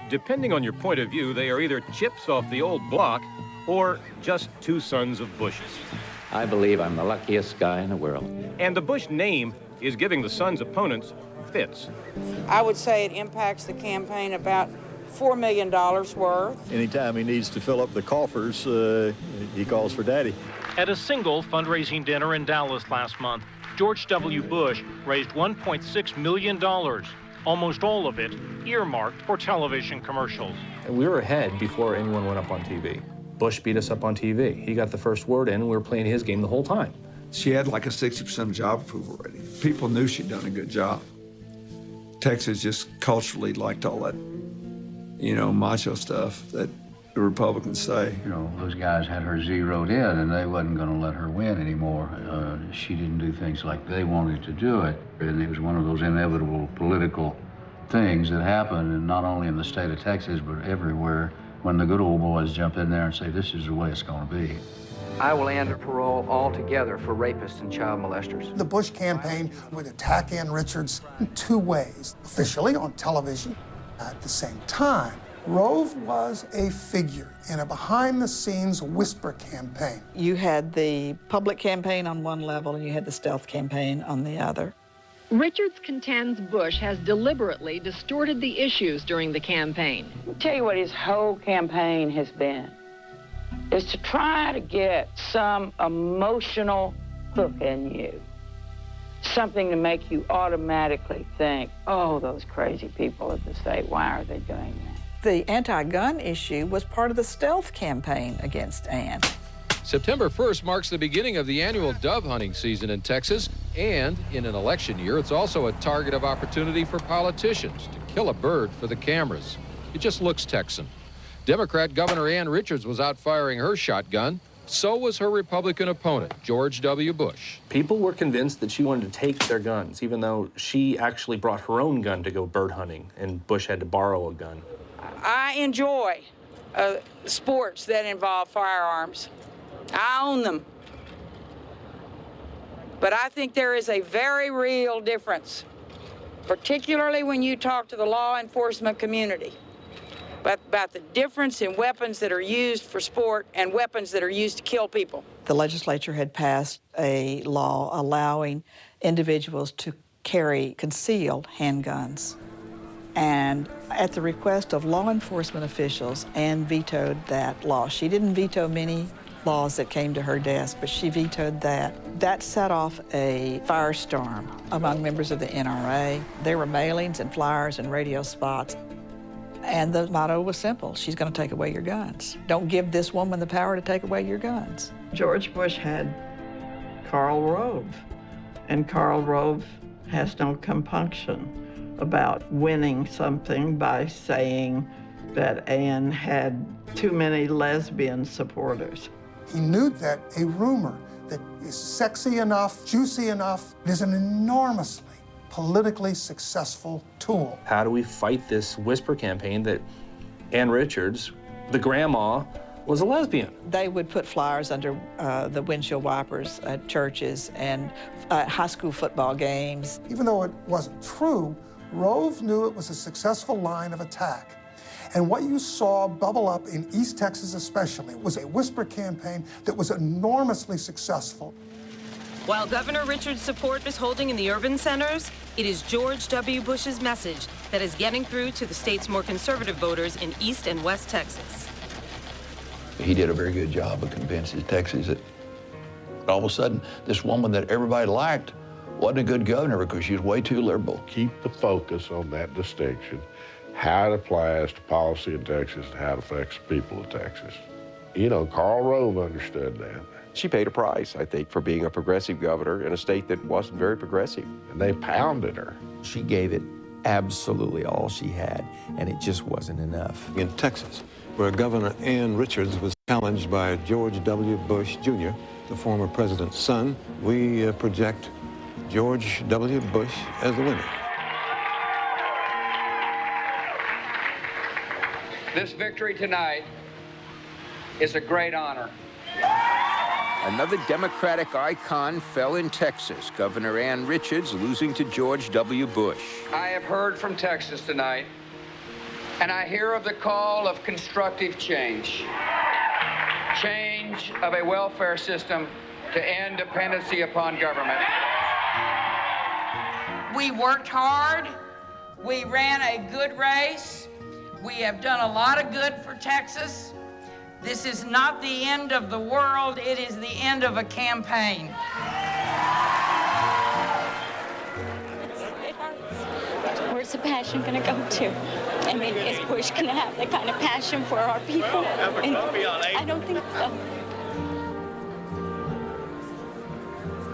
Depending on your point of view, they are either chips off the old block or just two sons of Bushes. I believe I'm the luckiest guy in the world. And the Bush name is giving the Sun's opponents fits. I would say it impacts the campaign about $4 million worth. Anytime he needs to fill up the coffers, he calls for Daddy. At a single fundraising dinner in Dallas last month, George W. Bush raised $1.6 million, almost all of it earmarked for television commercials. We were ahead before anyone went up on TV. Bush beat us up on TV. He got the first word in, and we were playing his game the whole time. She had like a 60% job approval rating. People knew she'd done a good job. Texas just culturally liked all that, you know, macho stuff that the Republicans say. You know, those guys had her zeroed in, and they wasn't going to let her win anymore. She didn't do things like they wanted to do it. And it was one of those inevitable political things that happen, and not only in the state of Texas, but everywhere, when the good old boys jump in there and say, this is the way it's going to be. I will end parole altogether for rapists and child molesters. The Bush campaign would attack Ann Richards in two ways. Officially on television. At the same time, Rove was a figure in a behind-the-scenes whisper campaign. You had the public campaign on one level and you had the stealth campaign on the other. Richards contends Bush has deliberately distorted the issues during the campaign. I'll tell you what his whole campaign has been, is to try to get some emotional hook in you. Something to make you automatically think, oh, those crazy people at the state, why are they doing that? The anti-gun issue was part of the stealth campaign against Ann. September 1st marks the beginning of the annual dove hunting season in Texas, and in an election year, it's also a target of opportunity for politicians to kill a bird for the cameras. It just looks Texan. Democrat Governor Ann Richards was out firing her shotgun. So was her Republican opponent, George W. Bush. People were convinced that she wanted to take their guns, even though she actually brought her own gun to go bird hunting, and Bush had to borrow a gun. I enjoy sports that involve firearms. I own them. But I think there is a very real difference, particularly when you talk to the law enforcement community, about the difference in weapons that are used for sport and weapons that are used to kill people. The legislature had passed a law allowing individuals to carry concealed handguns. And at the request of law enforcement officials, Ann vetoed that law. She didn't veto many laws that came to her desk, but she vetoed that. That set off a firestorm among members of the NRA. There were mailings and flyers and radio spots. And the motto was simple: she's going to take away your guns. Don't give this woman the power to take away your guns. George Bush had Karl Rove, and Karl Rove has no compunction about winning something by saying that Anne had too many lesbian supporters. He knew that a rumor that is sexy enough, juicy enough, is an enormously politically successful tool. How do we fight this whisper campaign that Ann Richards, the grandma, was a lesbian? They would put flyers under the windshield wipers at churches and high school football games. Even though it wasn't true, Rove knew it was a successful line of attack. And what you saw bubble up in East Texas especially was a whisper campaign that was enormously successful. While Governor Richards' support is holding in the urban centers, it is George W. Bush's message that is getting through to the state's more conservative voters in East and West Texas. He did a very good job of convincing Texas that all of a sudden this woman that everybody liked wasn't a good governor because she was way too liberal. Keep the focus on that distinction, how it applies to policy in Texas and how it affects the people of Texas. You know, Karl Rove understood that. She paid a price, I think, for being a progressive governor in a state that wasn't very progressive. And they pounded her. She gave it absolutely all she had, and it just wasn't enough. In Texas, where Governor Ann Richards was challenged by George W. Bush, Jr., the former president's son, we project George W. Bush as the winner. This victory tonight is a great honor. Another Democratic icon fell in Texas, Governor Ann Richards losing to George W. Bush. I have heard from Texas tonight, and I hear of the call of constructive change. Change of a welfare system to end dependency upon government. We worked hard. We ran a good race. We have done a lot of good for Texas. This is not the end of the world. It is the end of a campaign. Where's the passion going to go to? I mean, is Bush going to have the kind of passion for our people? And I don't think so.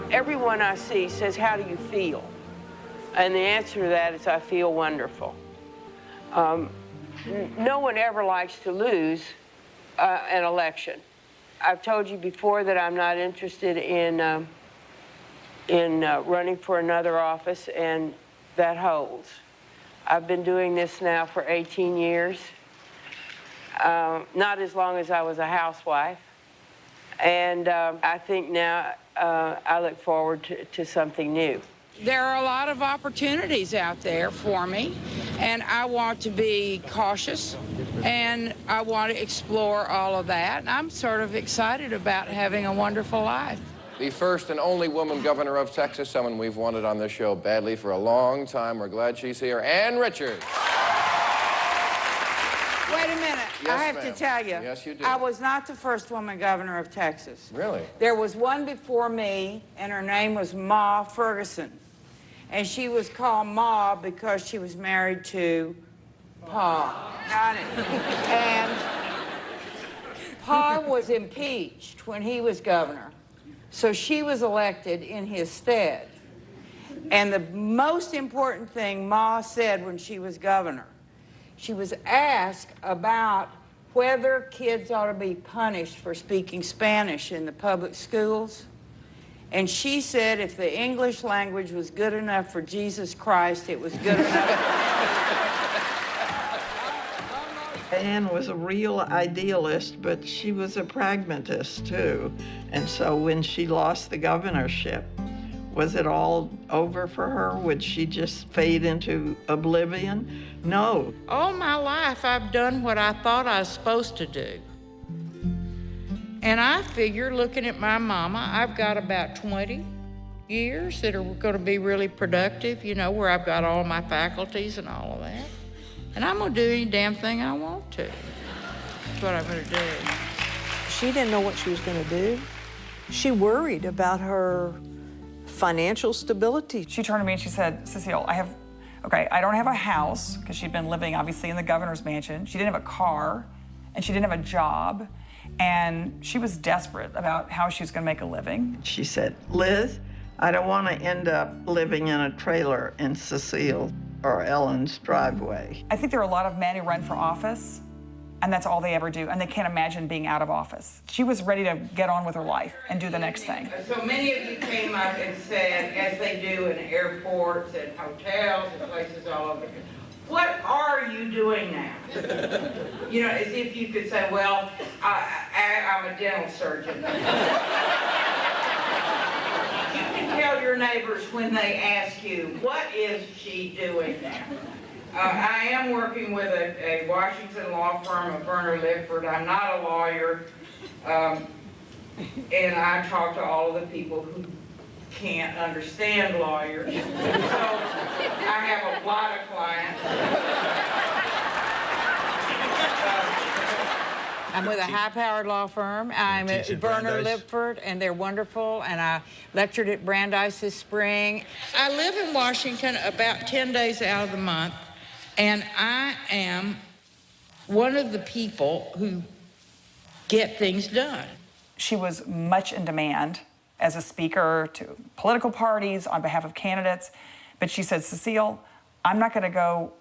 Everyone I see says, how do you feel? And the answer to that is, I feel wonderful. No one ever likes to lose an election. I've told you before that I'm not interested in running for another office, and that holds. I've been doing this now for 18 years, not as long as I was a housewife. And I think now I look forward to something new. There are a lot of opportunities out there for me, and I want to be cautious, and I want to explore all of that. And I'm sort of excited about having a wonderful life. The first and only woman governor of Texas, someone we've wanted on this show badly for a long time. We're glad she's here. Ann Richards. Wait a minute. Yes, I have to tell you. Yes, you do. I was not the first woman governor of Texas. Really? There was one before me, and her name was Ma Ferguson. And she was called Ma because she was married to Pa. Got it. And Pa was impeached when he was governor. So she was elected in his stead. And the most important thing Ma said when she was governor, she was asked about whether kids ought to be punished for speaking Spanish in the public schools. And she said if the English language was good enough for Jesus Christ, it was good enough. Anne was a real idealist, but she was a pragmatist too. And so when she lost the governorship, was it all over for her? Would she just fade into oblivion? No. All my life, I've done what I thought I was supposed to do. And I figure, looking at my mama, I've got about 20 years that are going to be really productive, you know, where I've got all my faculties and all of that. And I'm going to do any damn thing I want to. That's what I'm going to do. She didn't know what she was going to do. She worried about her financial stability. She turned to me and she said, Cecile, I don't have a house, because she'd been living obviously in the governor's mansion. She didn't have a car, and she didn't have a job, and she was desperate about how she was going to make a living. She said, Liz, I don't want to end up living in a trailer in Cecile or Ellen's driveway. I think there are a lot of men who run for office, and that's all they ever do, and they can't imagine being out of office. She was ready to get on with her life and do the next thing. So many of you came up and said, as they do in airports and hotels and places all over, what are you doing now? You know, as if you could say, well, I'm a dental surgeon. You can tell your neighbors when they ask you, what is she doing now? I am working with a Washington law firm of Werner Lipford. I'm not a lawyer, and I talk to all of the people who can't understand lawyers. So I have a lot of clients. I'm with a high-powered law firm. I'm at Werner Lipford, and they're wonderful, and I lectured at Brandeis this spring. I live in Washington about 10 days out of the month, and I am one of the people who get things done. She was much in demand as a speaker to political parties on behalf of candidates, but she said, Cecile, I'm not going to go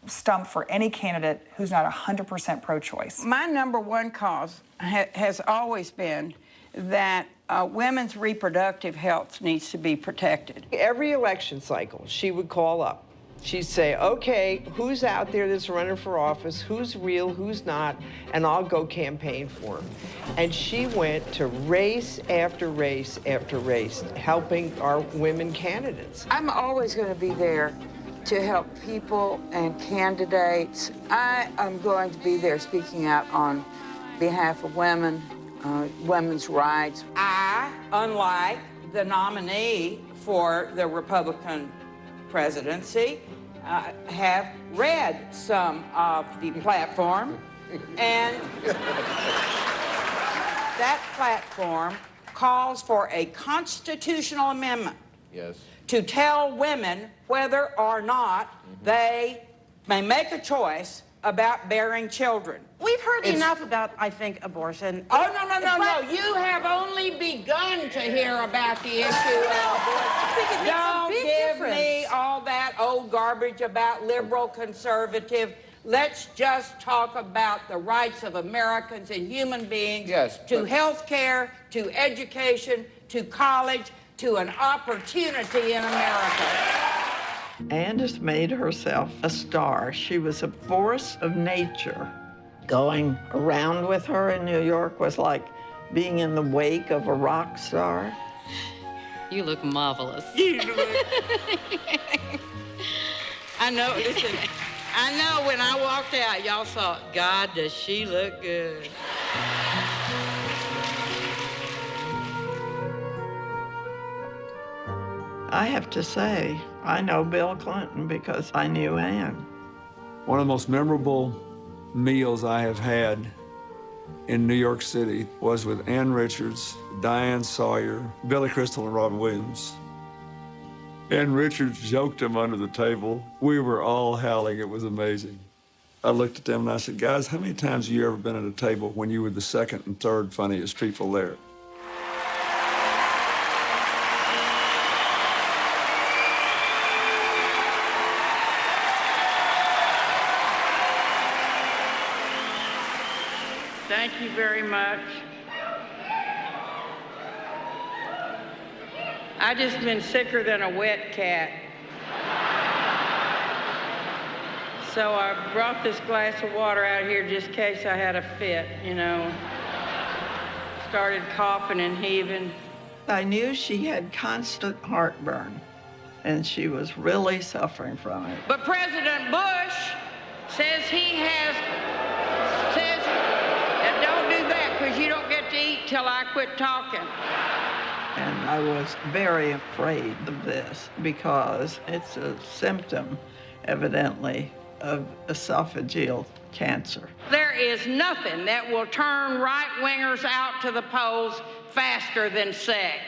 stump for any candidate who's not 100% pro-choice. My number one cause has always been that women's reproductive health needs to be protected. Every election cycle, she would call up. She'd say, okay, who's out there that's running for office, who's real, who's not, and I'll go campaign for him. And she went to race after race after race, helping our women candidates. I'm always going to be there to help people and candidates. I am going to be there speaking out on behalf of women, women's rights. I, unlike the nominee for the Republican presidency, have read some of the platform, and that platform calls for a constitutional amendment to tell women whether or not they may make a choice about bearing children. We've heard enough about, I think, abortion. Oh, no. You have only begun to hear about the issue of abortion. Don't give me all that old garbage about liberal, conservative. Let's just talk about the rights of Americans and human beings to health care, to education, to college, to an opportunity in America. Anne has made herself a star. She was a force of nature. Going around with her in New York was like being in the wake of a rock star. You look marvelous. I know, listen, I know when I walked out, y'all thought, God, does she look good. I have to say, I know Bill Clinton because I knew Anne. One of the most memorable meals I have had in New York City was with Ann Richards, Diane Sawyer, Billy Crystal, and Robin Williams. Ann Richards joked him under the table. We were all howling. It was amazing. I looked at them and I said, guys, how many times have you ever been at a table when you were the second and third funniest people there? Thank you very much. I just been sicker than a wet cat. So I brought this glass of water out here just in case I had a fit, you know. Started coughing and heaving. I knew she had constant heartburn, and she was really suffering from it. But President Bush says he has, don't do that because you don't get to eat till I quit talking. And I was very afraid of this because it's a symptom, evidently, of esophageal cancer. There is nothing that will turn right-wingers out to the polls faster than sex.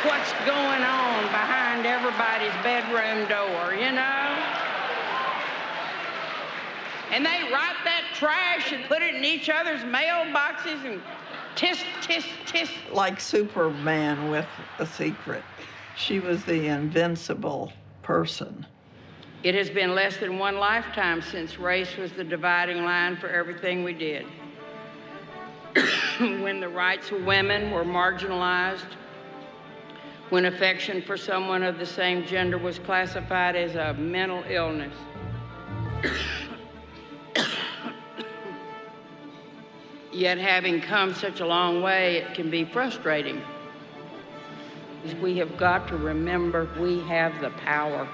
What's going on behind everybody's bedroom door, you know? And they write that trash and put it in each other's mailboxes and tisk, tisk, tisk. Like Superman with a secret. She was the invincible person. It has been less than one lifetime since race was the dividing line for everything we did. When the rights of women were marginalized, when affection for someone of the same gender was classified as a mental illness. Yet having come such a long way, it can be frustrating. We have got to remember we have the power.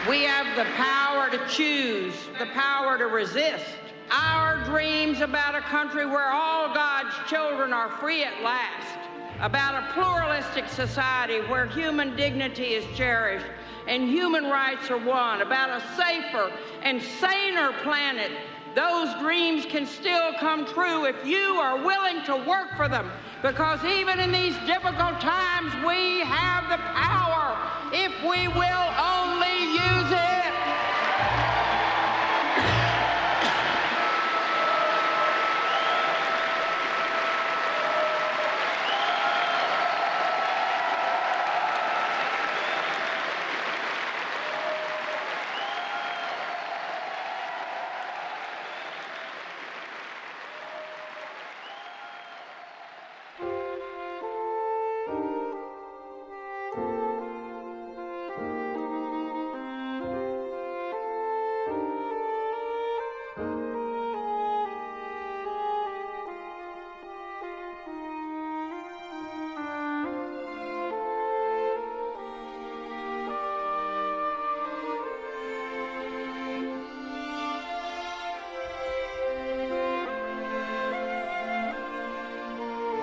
We have the power to choose, the power to resist. Our dreams about a country where all God's children are free at last, about a pluralistic society where human dignity is cherished and human rights are won, about a safer and saner planet. Those dreams can still come true if you are willing to work for them, because even in these difficult times, we have the power if we will only use it.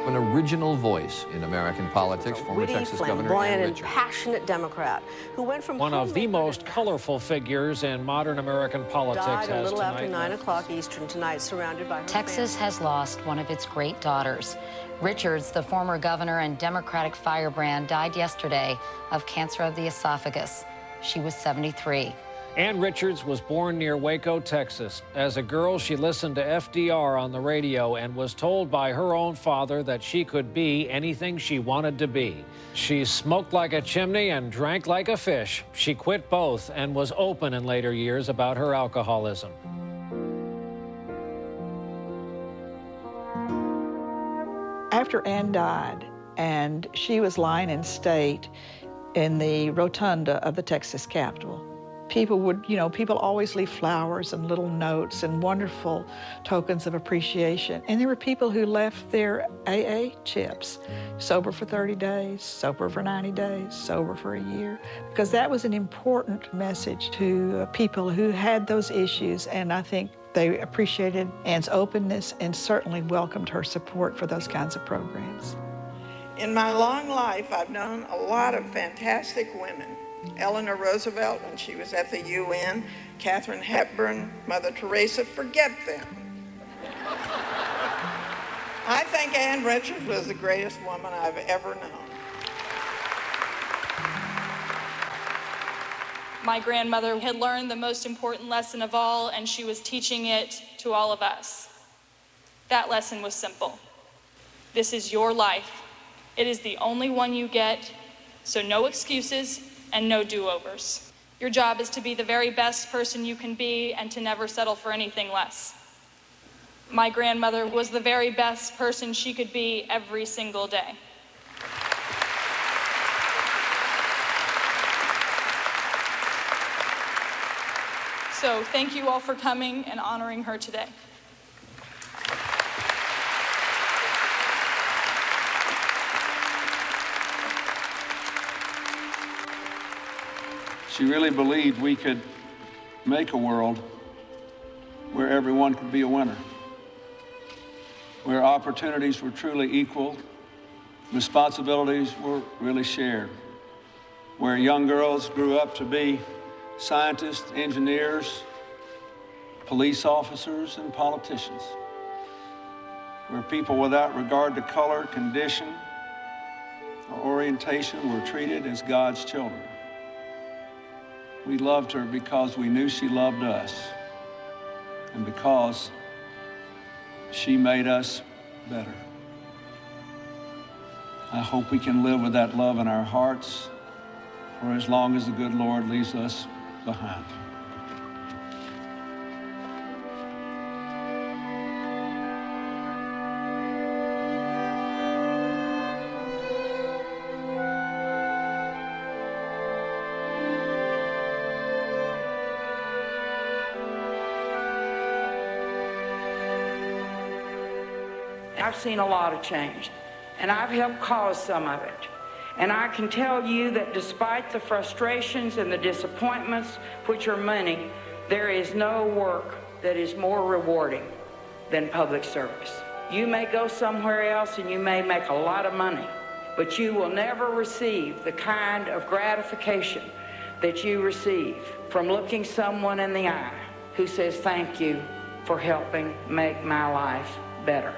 An original voice in American politics, former Texas Governor flamboyant Ann and Richards. passionate Democrat who went from one of the most colorful figures in modern American politics died a has little after tonight 9 o'clock Eastern tonight, surrounded by her Texas has lost one of its great daughters. Richards, the former governor and Democratic firebrand, died yesterday of cancer of the esophagus. She was 73. Ann Richards was born near Waco, Texas. As a girl, she listened to FDR on the radio and was told by her own father that she could be anything she wanted to be. She smoked like a chimney and drank like a fish. She quit both and was open in later years about her alcoholism. After Ann died, and she was lying in state in the rotunda of the Texas Capitol, people always leave flowers and little notes and wonderful tokens of appreciation. And there were people who left their AA chips, sober for 30 days, sober for 90 days, sober for a year, because that was an important message to people who had those issues. And I think they appreciated Ann's openness and certainly welcomed her support for those kinds of programs. In my long life, I've known a lot of fantastic women. Eleanor Roosevelt, when she was at the UN, Katharine Hepburn, Mother Teresa, forget them. I think Ann Richards was the greatest woman I've ever known. My grandmother had learned the most important lesson of all, and she was teaching it to all of us. That lesson was simple. This is your life. It is the only one you get, so no excuses and no do-overs. Your job is to be the very best person you can be and to never settle for anything less. My grandmother was the very best person she could be every single day. So thank you all for coming and honoring her today. She really believed we could make a world where everyone could be a winner, where opportunities were truly equal, responsibilities were really shared, where young girls grew up to be scientists, engineers, police officers, and politicians, where people without regard to color, condition, or orientation were treated as God's children. We loved her because we knew she loved us, and because she made us better. I hope we can live with that love in our hearts for as long as the good Lord leaves us behind. I've seen a lot of change, and I've helped cause some of it. And I can tell you that despite the frustrations and the disappointments, which are many, there is no work that is more rewarding than public service. You may go somewhere else and you may make a lot of money, but you will never receive the kind of gratification that you receive from looking someone in the eye who says, "Thank you for helping make my life better."